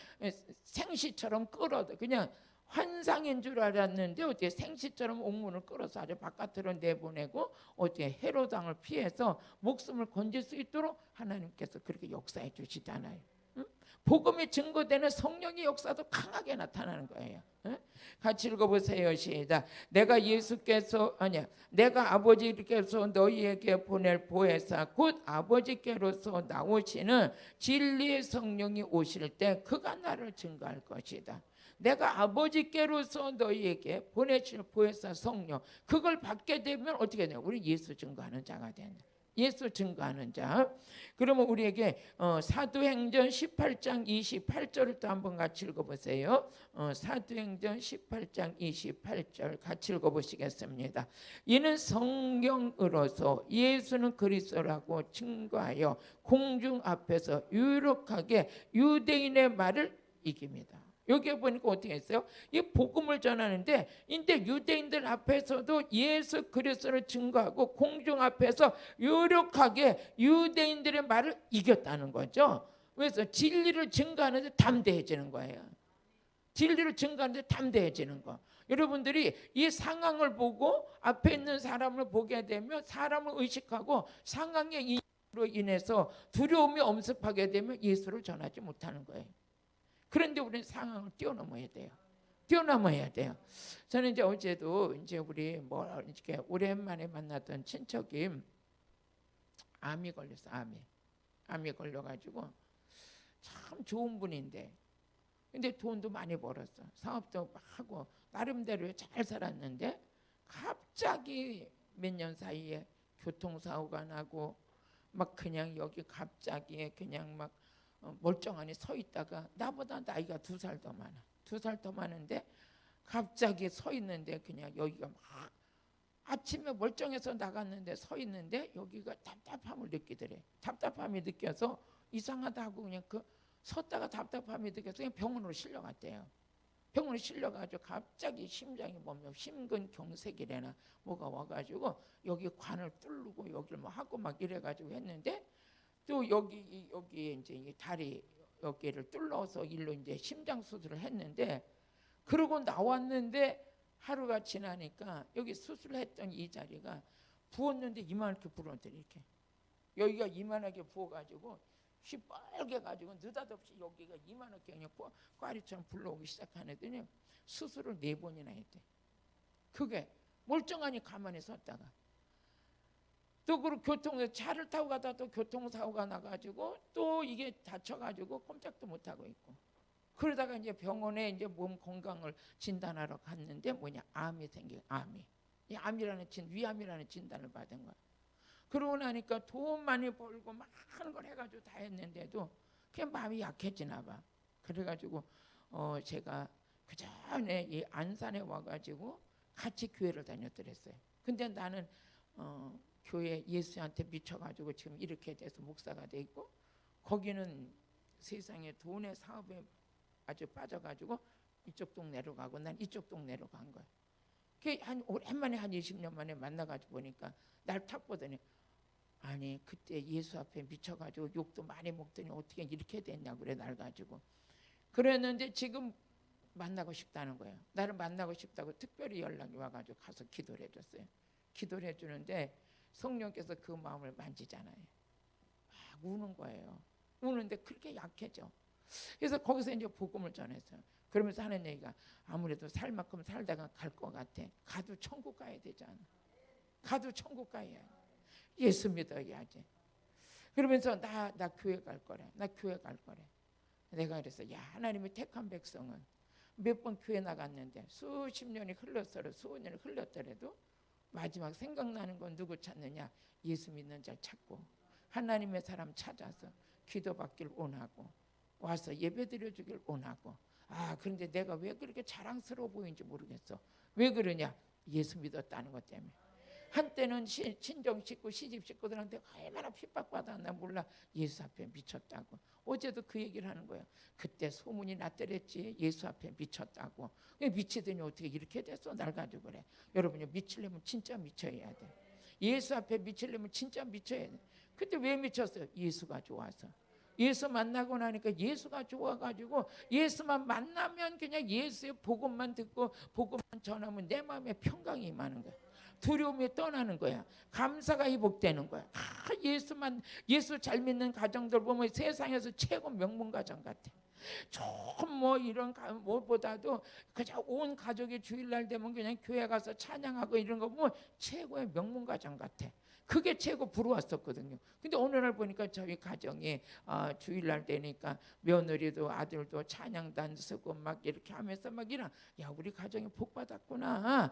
생시처럼 끌어도 그냥 환상인 줄 알았는데 어떻게 생시처럼 옥문을 끌어서 아주 바깥으로 내보내고 어떻게 헤롯 왕을 피해서 목숨을 건질 수 있도록 하나님께서 그렇게 역사해 주시잖아요. 복음이 증거되는 성령의 역사도 강하게 나타나는 거예요. 같이 읽어보세요. 시작. 내가 아버지께서 너희에게 보낼 보혜사 곧 아버지께로서 나오시는 진리의 성령이 오실 때 그가 나를 증거할 것이다. 내가 아버지께로서 너희에게 보내실 보혜사 성령, 그걸 받게 되면 어떻게 돼요? 우리 예수 증거하는 자가 된다. 예수 증거하는 자. 그러면 우리에게 사도행전 18장 28절을 또 한번 같이 읽어보세요. 사도행전 18장 28절 같이 읽어보시겠습니다. 이는 성령으로서 예수는 그리스도라고 증거하여 공중 앞에서 유력하게 유대인의 말을 이깁니다. 여기에 보니까 어떻게 했어요? 이 복음을 전하는데 이제 유대인들 앞에서도 예수 그리스도를 증거하고 공중 앞에서 유력하게 유대인들의 말을 이겼다는 거죠. 그래서 진리를 증거하는데 담대해지는 거예요. 진리를 증거하는데 담대해지는 거. 여러분들이 이 상황을 보고 앞에 있는 사람을 보게 되면 사람을 의식하고 상황의 인으로 인해서 두려움이 엄습하게 되면 예수를 전하지 못하는 거예요. 그런데 우리는 상황을 뛰어넘어야 돼요. 뛰어넘어야 돼요. 저는 이제 어제도 이제 우리 이렇게 오랜만에 만났던 친척이 암이 걸렸어. 암이 걸려가지고 참 좋은 분인데, 근데 돈도 많이 벌었어. 사업도 하고 나름대로 잘 살았는데 갑자기 몇 년 사이에 교통사고가 나고 막 그냥 여기 갑자기 그냥 막 멀쩡하니 서 있다가 나보다 나이가 2살 더 많아. 2살 더 많은데 갑자기 서 있는데 그냥 여기가 막 아침에 멀쩡해서 나갔는데 서 있는데 여기가 답답함을 느끼더래. 답답함이 느껴서 이상하다 하고 그냥 섰다가 답답함이 느껴서 그냥 병원으로 실려갔대요. 병원에 실려가지고 갑자기 심장이 보면 심근경색이래나 뭐가 와가지고 여기 관을 뚫고 여기를 뭐 하고 막 이래가지고 했는데 또 여기에 이제 이 다리 여기를 뚫러서 일로 이제 심장 수술을 했는데 그러고 나왔는데 하루가 지나니까 여기 수술했던 이 자리가 부었는데 이만하게 부었더니 이렇게 여기가 이만하게 부어가지고 시뻘게 가지고 느닷없이 여기가 이만하게 그냥 꽈리처럼 불러오기 시작하더니 수술을 4번이나 했대. 그게 멀쩡하니 가만히 섰다가 또 그 교통에 차를 타고 가다 또 교통사고가 나가지고 또 이게 다쳐가지고 꼼짝도 못하고 있고 그러다가 이제 병원에 이제 몸 건강을 진단하러 갔는데 뭐냐 암이 생겨 암이 이 암이라는 위암이라는 진단을 받은 거야. 그러고 나니까 돈 많이 벌고 많은 걸 해가지고 다 했는데도 그냥 마음이 약해지나 봐. 그래가지고 제가 그 전에 이 안산에 와가지고 같이 교회를 다녔더랬어요. 근데 나는 교회 예수한테 미쳐가지고 지금 이렇게 돼서 목사가 돼 있고 거기는 세상에 돈의 사업에 아주 빠져가지고 이쪽 동네로 가고 난 이쪽 동네로 간 거야. 한 오랜만에 한 20년 만에 만나가지고 보니까 날 탁 보더니 아니 그때 예수 앞에 미쳐가지고 욕도 많이 먹더니 어떻게 이렇게 됐냐 그래 날 가지고 그랬는데 지금 만나고 싶다는 거예요. 나를 만나고 싶다고 특별히 연락이 와가지고 가서 기도를 해줬어요. 기도를 해주는데 성령께서 그 마음을 만지잖아요. 막 우는 거예요. 우는데 그렇게 약해져. 그래서 거기서 이제 복음을 전했어요. 그러면서 하는 얘기가 아무래도 살 만큼 살다가 갈 것 같아. 가도 천국 가야 되잖아. 가도 천국 가야 돼. 예수 믿어야지. 그러면서 나 교회 갈 거래. 나 교회 갈 거래. 내가 그래서 야 하나님이 택한 백성은 몇 번 교회 나갔는데 수십 년이 흘렀더라도 마지막 생각나는 건 누구 찾느냐? 예수 믿는 자 찾고 하나님의 사람 찾아서 기도받길 원하고 와서 예배드려 주길 원하고 그런데 내가 왜 그렇게 자랑스러워 보이는지 모르겠어. 왜 그러냐? 예수 믿었다는 것 때문에. 한때는 친정 식구 시집 식구들한테 얼마나 핍박받았나 몰라. 예수 앞에 미쳤다고. 어제도 그 얘기를 하는 거예요. 그때 소문이 났더랬지 예수 앞에 미쳤다고. 미치더니 어떻게 이렇게 됐어? 날 가지고 그래. 여러분이 미치려면 진짜 미쳐야 돼. 예수 앞에 미치려면 진짜 미쳐야 돼. 그때 왜 미쳤어요? 예수가 좋아서. 예수 만나고 나니까 예수가 좋아가지고 예수만 만나면 그냥 예수의 복음만 듣고 복음만 전하면 내 마음에 평강이 임하는 거야. 두려움이 떠나는 거야. 감사가 회복되는 거야. 예수 잘 믿는 가정들 보면 세상에서 최고 명문 가정 같아. 조금 뭐 이런 뭐보다도 그냥 온 가족이 주일날 되면 그냥 교회 가서 찬양하고 이런 거 보면 최고의 명문 가정 같아. 그게 최고 부러웠었거든요. 근데 어느 날 보니까 저희 가정이 주일날 되니까 며느리도 아들도 찬양단 쓰고 막 이렇게 하면서 막 이런 야 우리 가정이 복받았구나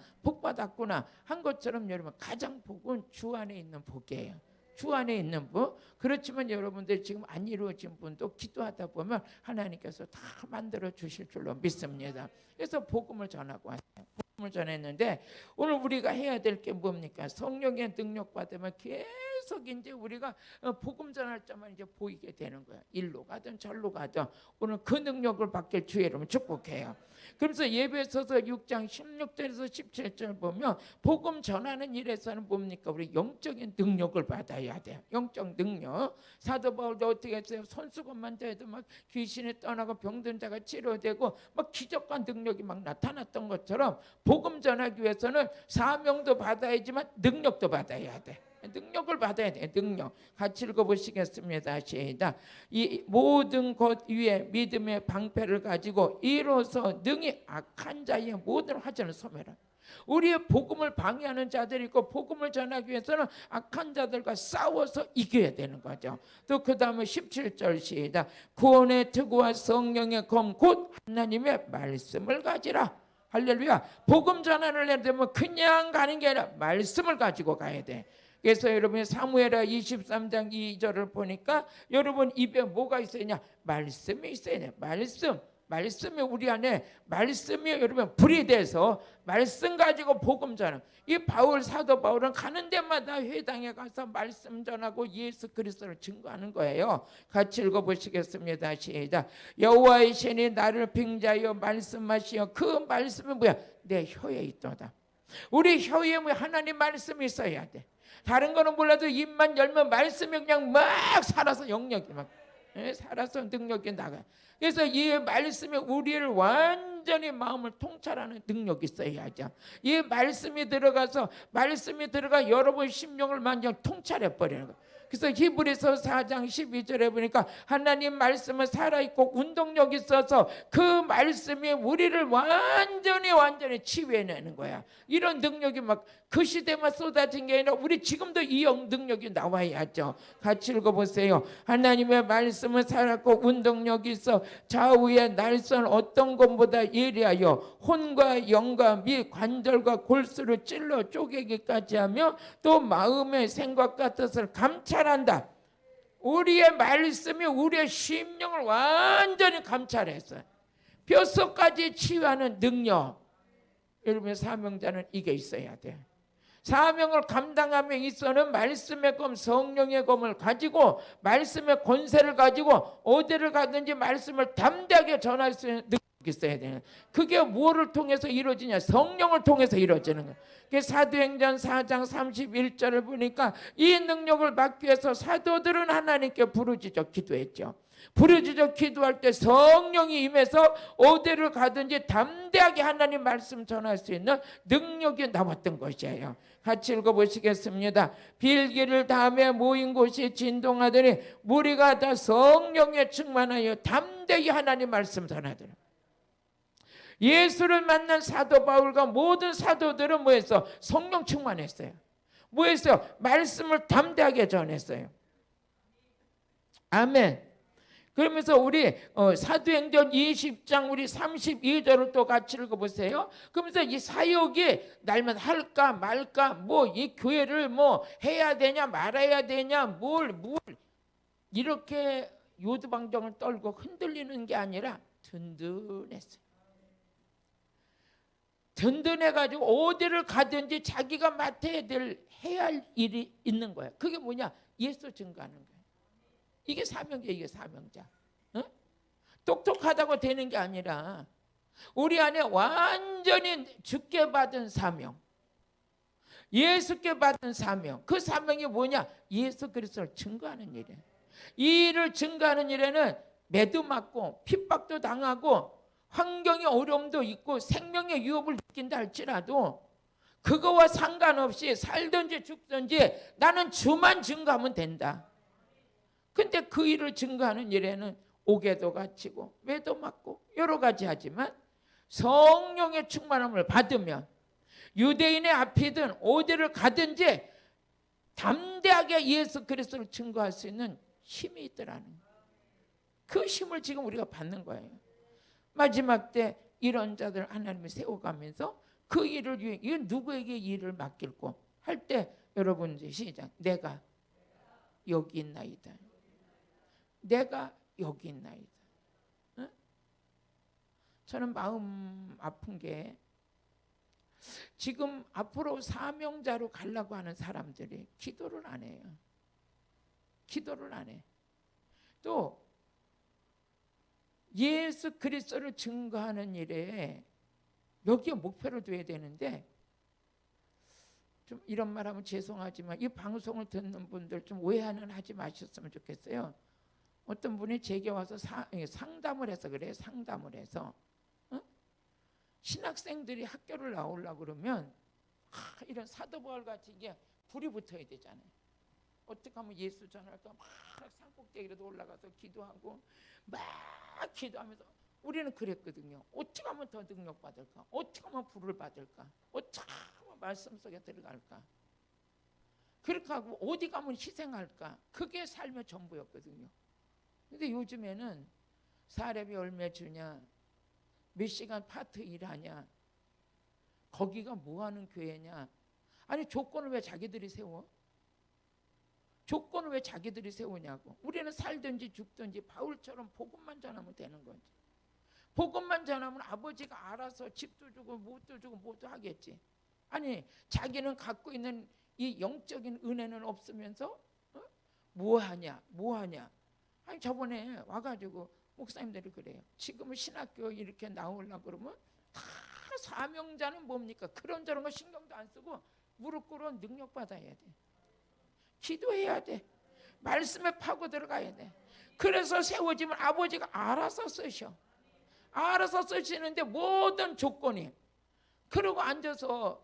한 것처럼 여러분 가장 복은 주 안에 있는 복이에요. 주 안에 있는 복. 그렇지만 여러분들 지금 안 이루어진 분도 기도하다 보면 하나님께서 다 만들어 주실 줄로 믿습니다. 그래서 복음을 전하고 왔어요. 복음을 전했는데 오늘 우리가 해야 될 게 뭡니까? 성령의 능력 받으면 계속 이제 우리가 복음 전할 때만 이제 보이게 되는 거야. 일로 가든 절로 가든 오늘 그 능력을 받길 주의 이름으로 축복해요. 그래서 예배서서 6장 16절에서 17절 보면 복음 전하는 일에서는 뭡니까? 우리 영적인 능력을 받아야 돼요. 영적 능력. 사도 바울도 어떻게 했어요? 손수건만 대도 막 귀신이 떠나고 병든 자가 치료되고 막 기적과 능력이 막 나타났던 것처럼 복음 전하기 위해서는 사명도 받아야지만 능력도 받아야 돼. 능력을 받아야 돼. 능력. 같이 읽어보시겠습니다. 시작. 이 모든 것 위에 믿음의 방패를 가지고 이로써 능히 악한 자의 모든 화전을 소멸하라. 우리의 복음을 방해하는 자들이 있고 복음을 전하기 위해서는 악한 자들과 싸워서 이겨야 되는 거죠. 또 그 다음에 17절 시작. 구원의 투구와 성령의 검 곧 하나님의 말씀을 가지라. 할렐루야. 복음 전환을 해야 되면 그냥 가는 게 아니라 말씀을 가지고 가야 돼. 그래서 여러분이 사무엘하 23장 2절을 보니까 여러분 입에 뭐가 있어야 되냐? 말씀이 있어야 돼. 말씀. 말씀이 우리 안에, 말씀이 여러분 불이 돼서 말씀 가지고 복음 전하는, 이 바울, 사도 바울은 가는 데마다 회당에 가서 말씀 전하고 예수 그리스도를 증거하는 거예요. 같이 읽어보시겠습니다. 시작. 여호와의 신이 나를 빙자하여 말씀하시어, 그 말씀이 뭐야? 내 혀에 있도다. 우리 혀에 뭐 하나님 말씀이 있어야 돼. 다른 거는 몰라도 입만 열면 말씀이 그냥 막 살아서 영역이 막 살아서 능력이 나가. 그래서 이 말씀이 우리를 완전히 마음을 통찰하는 능력이 있어야죠. 이 말씀이 들어가 여러분 심령을 완전 통찰해 버리는 거예요. 그래서 히브리서 4장 12절에 보니까 하나님 말씀은 살아있고 운동력이 있어서 그 말씀이 우리를 완전히 치유해내는 거야. 이런 능력이 막 그 시대만 쏟아진 게 아니라 우리 지금도 이 능력이 나와야죠. 같이 읽어보세요. 하나님의 말씀은 살았고 운동력이 있어 좌우의 날선 어떤 것보다 예리하여 혼과 영과 및 관절과 골수를 찔러 쪼개기까지 하며 또 마음의 생각과 뜻을 감찰한다. 우리의 말씀이 우리의 심령을 완전히 감찰했어요. 뼛속까지 치유하는 능력. 여러분의 사명자는 이게 있어야 돼요. 사명을 감당함에 있어서는 말씀의 검, 성령의 검을 가지고 말씀의 권세를 가지고 어디를 가든지 말씀을 담대하게 전할 수 있는 능력이 있어야 돼요. 그게 무엇을 통해서 이루어지냐? 성령을 통해서 이루어지는 거예요. 사도행전 4장 31절을 보니까 이 능력을 받기 위해서 사도들은 하나님께 부르짖어 기도했죠. 부르짖어 기도할 때 성령이 임해서 어디를 가든지 담대하게 하나님 말씀 전할 수 있는 능력이 나왔던 것이에요. 같이 읽어보시겠습니다. 빌기를 다음에 모인 곳이 진동하더니 무리가 다 성령에 충만하여 담대히 하나님 말씀 전하더라. 예수를 만난 사도 바울과 모든 사도들은 뭐했어? 성령 충만했어요. 뭐했어요? 말씀을 담대하게 전했어요. 아멘. 그러면서 우리 사도행전 20장 우리 32절을 또 같이 읽어보세요. 그러면서 이 사역이 날면 할까 말까, 뭐 이 교회를 뭐 해야 되냐 말아야 되냐, 뭘 이렇게 요두방정을 떨고 흔들리는 게 아니라 든든했어요. 든든해가지고 어디를 가든지 자기가 해야 할 일이 있는 거야. 그게 뭐냐? 예수 증거하는 거야. 이게 사명자, 이게 사명자. 어? 똑똑하다고 되는 게 아니라 우리 안에 완전히 주께 받은 사명, 예수께 받은 사명. 그 사명이 뭐냐? 예수 그리스도를 증거하는 일이에요. 이 일을 증거하는 일에는 매도 맞고 핍박도 당하고 환경의 어려움도 있고 생명의 위협을 느낀다 할지라도 그거와 상관없이 살든지 죽든지 나는 주만 증거하면 된다. 근데 그 일을 증거하는 일에는 옥에도 갇히고 매도 맞고 여러 가지 하지만 성령의 충만함을 받으면 유대인의 앞이든 어디를 가든지 담대하게 예수 그리스도를 증거할 수 있는 힘이 있더라는 거예요. 그 힘을 지금 우리가 받는 거예요. 마지막 때 이런 자들 하나님이 세워가면서 그 일을 위해 누구에게 일을 맡길고 할 때 여러분 시작. 내가 여기 있나이다. 내가 여기 있나이다. 응? 저는 마음 아픈 게 지금 앞으로 사명자로 가려고 하는 사람들이 기도를 안 해요. 기도를 안 해. 또 예수 그리스도를 증거하는 일에 여기에 목표를 둬야 되는데 좀 이런 말하면 죄송하지만 이 방송을 듣는 분들 좀 오해는 하지 마셨으면 좋겠어요. 어떤 분이 제게 와서 상담을 해서 그래요. 상담을 해서 신학생들이 학교를 나오려고 그러면 이런 사도 바울 같이 이게 불이 붙어야 되잖아요. 어떻게 하면 예수 전할까? 막 산꼭대기라도 올라가서 기도하고 막 기도하면서 우리는 그랬거든요. 어떻게 하면 더 능력 받을까? 어떻게 하면 불을 받을까? 어떻게 하면 말씀 속에 들어갈까? 그렇게 하고 어디 가면 희생할까? 그게 삶의 전부였거든요. 근데 요즘에는 사례비 얼마 주냐? 몇 시간 파트 일하냐? 거기가 뭐하는 교회냐? 아니 조건을 왜 자기들이 세워? 조건을 왜 자기들이 세우냐고. 우리는 살든지 죽든지 바울처럼 복음만 전하면 되는 거지. 복음만 전하면 아버지가 알아서 집도 주고 뭣도 주고 뭐도 하겠지. 아니 자기는 갖고 있는 이 영적인 은혜는 없으면서 뭐하냐. 아니 저번에 와가지고 목사님들이 그래요. 지금은 신학교 이렇게 나오려고 그러면 다 사명자는 뭡니까? 그런 저런 거 신경도 안 쓰고 무릎 꿇어 능력 받아야 돼. 기도해야 돼. 말씀에 파고 들어가야 돼. 그래서 세워지면 아버지가 알아서 쓰셔. 알아서 쓰시는데 모든 조건이. 그러고 앉아서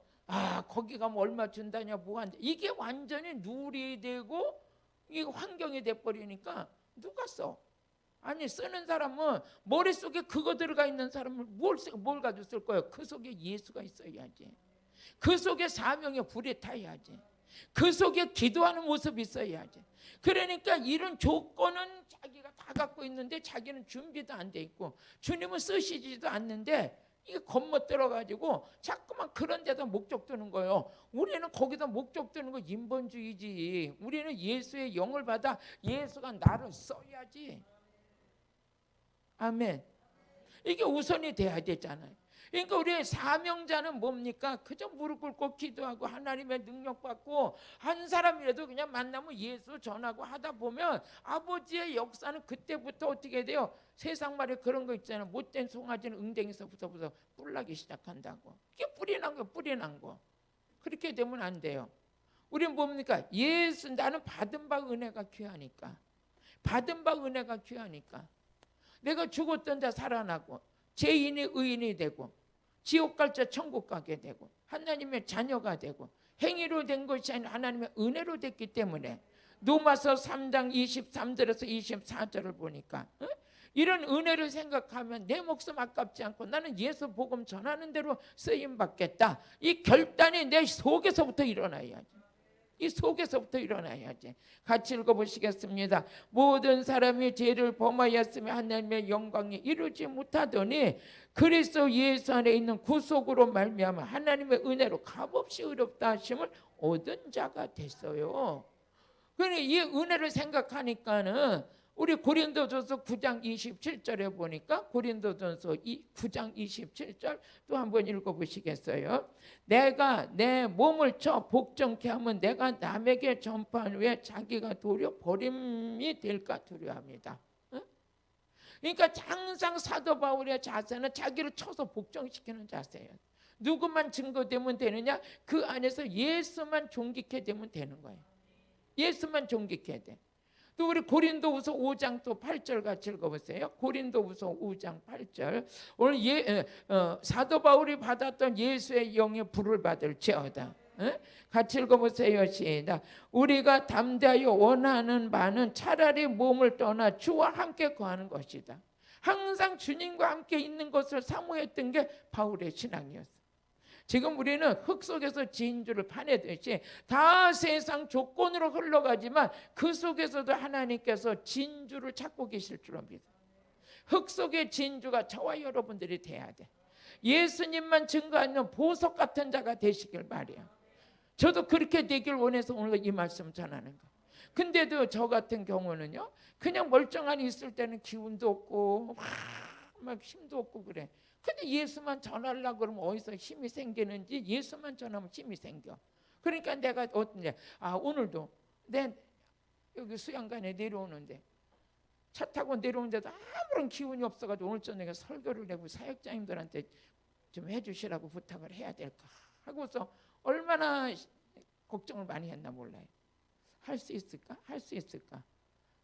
거기 가면 얼마 준다냐 뭐 한다. 이게 완전히 누리 되고 이 환경이 돼버리니까 누가 써? 아니 쓰는 사람은 머릿속에 그거 들어가 있는 사람을 뭘 가지고 쓸 거예요? 그 속에 예수가 있어야지. 그 속에 사명의 불이 타야지. 그 속에 기도하는 모습이 있어야지. 그러니까 이런 조건은 자기가 다 갖고 있는데 자기는 준비도 안 돼 있고 주님은 쓰시지도 않는데 이게 겁먹들어가지고 자꾸만 그런 데다 목적 두는 거예요. 우리는 거기다 목적 두는 거 인본주의지. 우리는 예수의 영을 받아 예수가 나를 써야지. 아멘. 이게 우선이 돼야 되잖아요. 그러니까 우리의 사명자는 뭡니까? 그저 무릎 꿇고 기도하고 하나님의 능력 받고 한 사람이라도 그냥 만나면 예수 전하고 하다 보면 아버지의 역사는 그때부터 어떻게 돼요? 세상 말에 그런 거 있잖아요. 못된 송아지는 응댕이서부터 뿔나기 시작한다고. 이게 뿌리 난 거. 그렇게 되면 안 돼요. 우리는 뭡니까? 예수 나는 받은 바 은혜가 귀하니까. 내가 죽었던 자 살아나고 죄인이 의인이 되고 지옥 갈 자 천국 가게 되고 하나님의 자녀가 되고 행위로 된 것이 아니라 하나님의 은혜로 됐기 때문에 로마서 3장 23절에서 24절을 보니까 이런 은혜를 생각하면 내 목숨 아깝지 않고 나는 예수 복음 전하는 대로 쓰임 받겠다. 이 결단이 내 속에서부터 일어나야지. 같이 읽어보시겠습니다. 모든 사람이 죄를 범하였으며 하나님의 영광이 이루지 못하더니 그리스도 예수 안에 있는 구속으로 말미암아 하나님의 은혜로 값없이 의롭다 하심을 얻은 자가 됐어요. 그러니 이 은혜를 생각하니까는 우리 고린도전서 9장 27절에 보니까 고린도전서 9장 27절 또 한번 읽어보시겠어요? 내가 내 몸을 쳐 복종케 하면 내가 남에게 전파한 후에 자기가 도리어 버림이 될까 두려워합니다. 그러니까 항상 사도 바울의 자세는 자기를 쳐서 복종시키는 자세예요. 누구만 증거되면 되느냐? 그 안에서 예수만 존귀케 되면 되는 거예요. 예수만 존귀케 돼. 또 우리 고린도후서 5장 또 8절 같이 읽어보세요. 고린도후서 5장 8절. 오늘 사도 바울이 받았던 예수의 영의 불을 받을지어다. 같이 읽어보세요. 시작. 우리가 담대하여 원하는 바는 차라리 몸을 떠나 주와 함께 거하는 것이다. 항상 주님과 함께 있는 것을 사모했던 게 바울의 신앙이었어요. 지금 우리는 흙 속에서 진주를 파내듯이 다 세상 조건으로 흘러가지만 그 속에서도 하나님께서 진주를 찾고 계실 줄 압니다. 흙 속의 진주가 저와 여러분들이 돼야 돼. 예수님만 증거하는 보석 같은 자가 되시길 바라요. 저도 그렇게 되길 원해서 오늘 이 말씀 전하는 거. 근데도 저 같은 경우는요, 그냥 멀쩡하니 있을 때는 기운도 없고 막 힘도 없고 그래. 근데 예수만 전하려고 그러면 어디서 힘이 생기는지 예수만 전하면 힘이 생겨. 그러니까 내가 오늘도 내 여기 수양관에 내려오는데 차 타고 내려오는데도 아무런 기운이 없어가지고 오늘 저녁에 설교를 내고 사역자님들한테 좀 해주시라고 부탁을 해야 될까 하고서 얼마나 걱정을 많이 했나 몰라요. 할 수 있을까?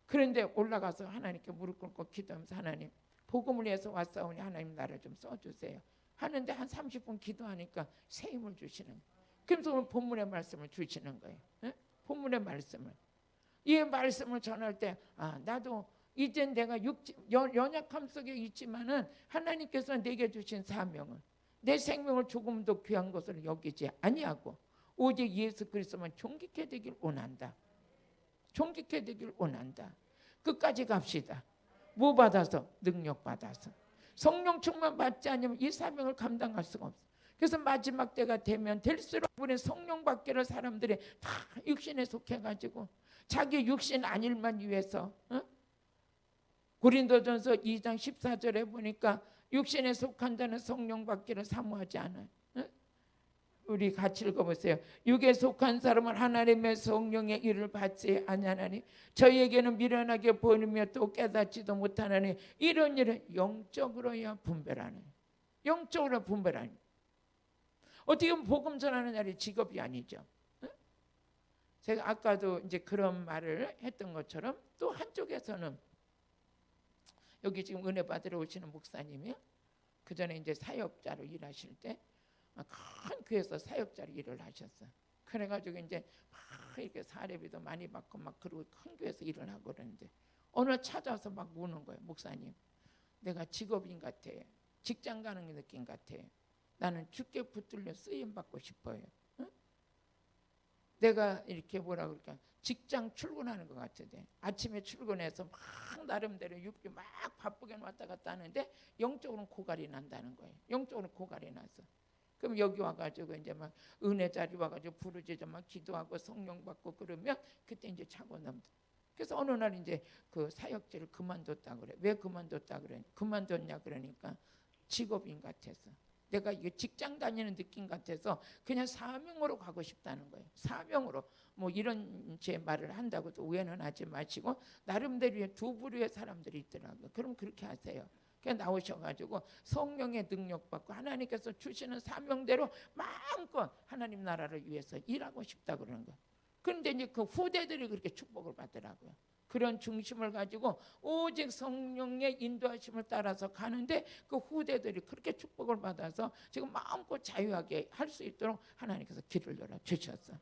그런데 올라가서 하나님께 무릎 꿇고 기도하면서 하나님 복음을 위해서 왔사오니 하나님 나를 좀 써주세요 하는데 한 30분 기도하니까 새 힘을 주시는 거예요. 그래서 오늘 본문의 말씀을 주시는 거예요. 본문의 말씀을. 이 말씀을 전할 때 나도 이젠 내가 연약함 속에 있지만은 하나님께서 내게 주신 사명은 내 생명을 조금도 귀한 것으로 여기지 아니하고 오직 예수 그리스도만 존귀케 되길 원한다. 끝까지 갑시다. 뭐 받아서? 능력 받아서. 성령 충만 받지 않으면 이 사명을 감당할 수가 없어. 그래서 마지막 때가 되면 될수록 우리 성령 받기를 사람들이 다 육신에 속해가지고 자기 육신 안일만 위해서 고린도전서 2장 14절에 보니까 육신에 속한 자는 성령 받기를 사모하지 않아요. 우리 같이 읽어보세요. 육에 속한 사람은 하나님의 성령의 일을 받지 아니하나니 저희에게는 미련하게 보이며 또 깨닫지도 못하나니 이런 일은 영적으로야 분별하네. 영적으로 분별하네. 어떻게 보면 복음 전하는 날이 직업이 아니죠. 제가 아까도 이제 그런 말을 했던 것처럼 또 한쪽에서는 여기 지금 은혜 받으러 오시는 목사님이 그 전에 이제 사역자로 일하실 때 큰 교회에서 사역자로 일을 하셨어. 그래가지고 이제 막 이렇게 사례비도 많이 받고 막 그러고 큰 교회에서 일을 하고 그러는데 어느 찾아서 막 묻는 거예요. 목사님, 내가 직업인 같아. 직장 가는 느낌 같아. 나는 주께 붙들려 쓰임 받고 싶어요. 응? 내가 이렇게 뭐라 그럴까? 직장 출근하는 것 같은데 아침에 출근해서 막 나름대로 육교 막 바쁘게 왔다 갔다 하는데 영적으로는 고갈이 난다는 거예요. 영적으로는 고갈이 나서. 그럼 여기 와가지고 이제 막 은혜 자리 와가지고 부르짖어 막 기도하고 성령 받고 그러면 그때 이제 차고 넘다. 그래서 어느 날 이제 그 사역지를 그만뒀다 그래. 왜 그만뒀다 그래? 그만뒀냐 그러니까 직업인 같아서. 내가 이게 직장 다니는 느낌 같아서 그냥 사명으로 가고 싶다는 거예요. 사명으로 뭐 이런 제 말을 한다고도 오해는 하지 마시고 나름대로의 두 부류의 사람들이 있더라고요. 그럼 그렇게 하세요. 그냥 나오셔가지고 성령의 능력 받고 하나님께서 주시는 사명대로 마음껏 하나님 나라를 위해서 일하고 싶다 그러는 거예요. 그런데 이제 그 후대들이 그렇게 축복을 받더라고요. 그런 중심을 가지고 오직 성령의 인도하심을 따라서 가는데 그 후대들이 그렇게 축복을 받아서 지금 마음껏 자유하게 할 수 있도록 하나님께서 길을 열어 주셨어.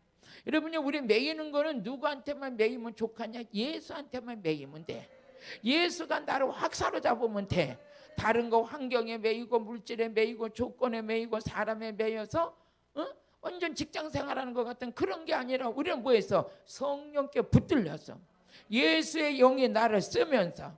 여러분이 우리 매이는 거는 누구한테만 매이면 좋겠냐? 예수한테만 매이면 돼. 예수가 나를 확 사로잡으면 돼. 다른 거 환경에 매이고 물질에 매이고 조건에 매이고 사람에 매여서 완전 직장 생활하는 것 같은 그런 게 아니라 우리는 뭐했어? 성령께 붙들려서 예수의 영이 나를 쓰면서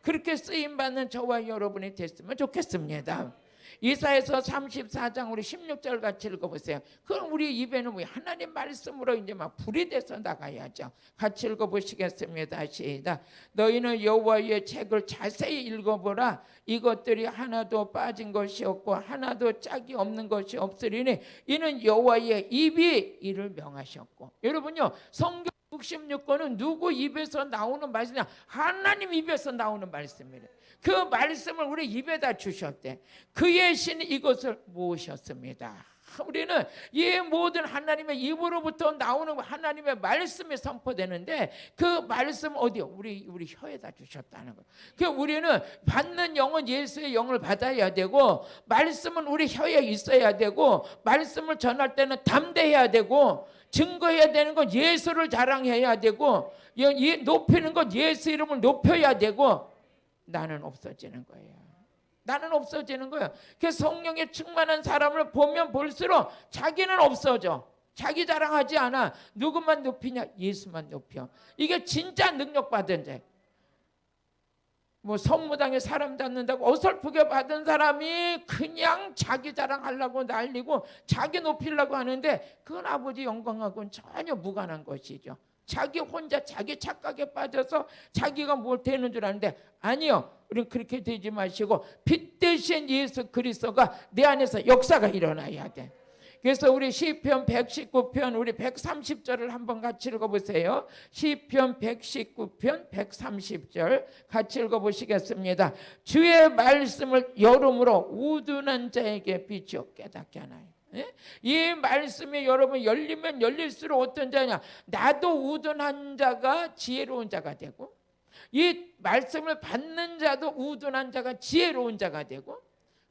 그렇게 쓰임받는 저와 여러분이 됐으면 좋겠습니다. 이사야서 34장 우리 16절 같이 읽어보세요. 그럼 우리 입에는 뭐 하나님 말씀으로 이제 막 불이 돼서 나가야죠. 같이 읽어보시겠습니다. 시작. 너희는 여호와의 책을 자세히 읽어보라. 이것들이 하나도 빠진 것이 없고 하나도 짝이 없는 것이 없으리니 이는 여호와의 입이 이를 명하셨고. 여러분요, 성경 66권은 누구 입에서 나오는 말씀이냐? 하나님 입에서 나오는 말씀이래. 그 말씀을 우리 입에다 주셨대. 그의 신 이것을 모으셨습니다. 우리는 이 모든 하나님의 입으로부터 나오는 하나님의 말씀이 선포되는데 그 말씀 어디요? 우리 혀에다 주셨다는 거예요. 그 우리는 받는 영은 예수의 영을 받아야 되고 말씀은 우리 혀에 있어야 되고 말씀을 전할 때는 담대해야 되고 증거해야 되는 건 예수를 자랑해야 되고 높이는 건 예수 이름을 높여야 되고 나는 없어지는 거예요. 나는 없어지는 거예요. 그 성령에 충만한 사람을 보면 볼수록 자기는 없어져. 자기 자랑하지 않아. 누구만 높이냐? 예수만 높여. 이게 진짜 능력 받은 자. 뭐 성무당에 사람 잡는다고 어설프게 받은 사람이 그냥 자기 자랑하려고 난리고 자기 높이려고 하는데 그건 아버지 영광하고는 전혀 무관한 것이죠. 자기 혼자 자기 착각에 빠져서 자기가 뭘 되는 줄 아는데 아니요. 우리는 그렇게 되지 마시고 빛 대신 예수 그리스도가 내 안에서 역사가 일어나야 돼. 그래서 우리 시편 119편 우리 130절을 한번 같이 읽어보세요. 시편 119편 130절 같이 읽어보시겠습니다. 주의 말씀을 열음으로 우둔한 자에게 빛이요 깨닫게 하나요. 이 말씀이 여러분 열리면 열릴수록 어떤 자냐? 나도 우둔한 자가 지혜로운 자가 되고 이 말씀을 받는 자도 우둔한 자가 지혜로운 자가 되고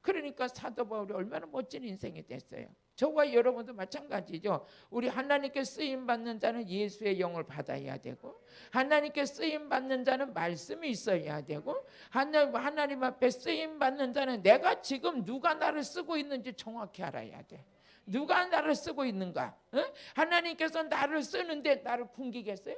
그러니까 사도 바울이 얼마나 멋진 인생이 됐어요. 저와 여러분도 마찬가지죠. 우리 하나님께 쓰임받는 자는 예수의 영을 받아야 되고 하나님께 쓰임받는 자는 말씀이 있어야 되고 하나님 앞에 쓰임받는 자는 내가 지금 누가 나를 쓰고 있는지 정확히 알아야 돼. 누가 나를 쓰고 있는가? 하나님께서 나를 쓰는데 나를 굶기겠어요?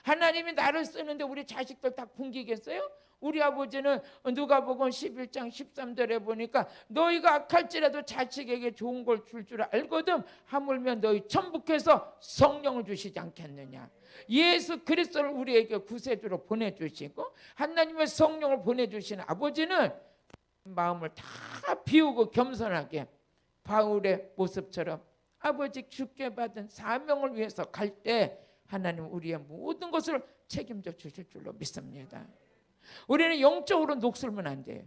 하나님이 나를 쓰는데 우리 자식들 다 굶기겠어요? 우리 아버지는 누가복음 11장 13절에 보니까 너희가 악할지라도 자식에게 좋은 걸 줄 줄 알거든 하물며 너희 천북해서 성령을 주시지 않겠느냐. 예수 그리스도를 우리에게 구세주로 보내주시고 하나님의 성령을 보내주신 아버지는 마음을 다 비우고 겸손하게 바울의 모습처럼 아버지 주께 받은 사명을 위해서 갈 때 하나님 우리의 모든 것을 책임져 주실 줄로 믿습니다. 우리는 영적으로 녹슬면 안 돼요.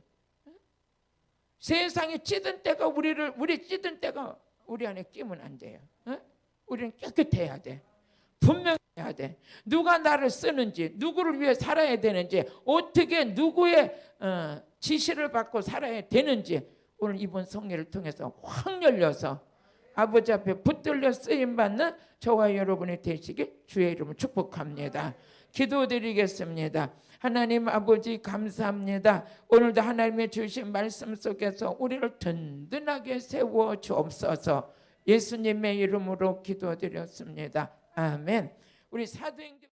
세상에 찌든 때가 우리 찌든 때가 우리 안에 끼면 안 돼요. 우리는 깨끗해야 돼. 분명해야 돼. 누가 나를 쓰는지, 누구를 위해 살아야 되는지, 어떻게 누구의 지시를 받고 살아야 되는지 오늘 이번 성례를 통해서 확 열려서 아버지 앞에 붙들려 쓰임받는 저와 여러분이 되시길 주의 이름으로 축복합니다. 기도드리겠습니다. 하나님 아버지 감사합니다. 오늘도 하나님의 주신 말씀 속에서 우리를 든든하게 세워 주옵소서. 예수님의 이름으로 기도드렸습니다. 아멘. 우리 사도행전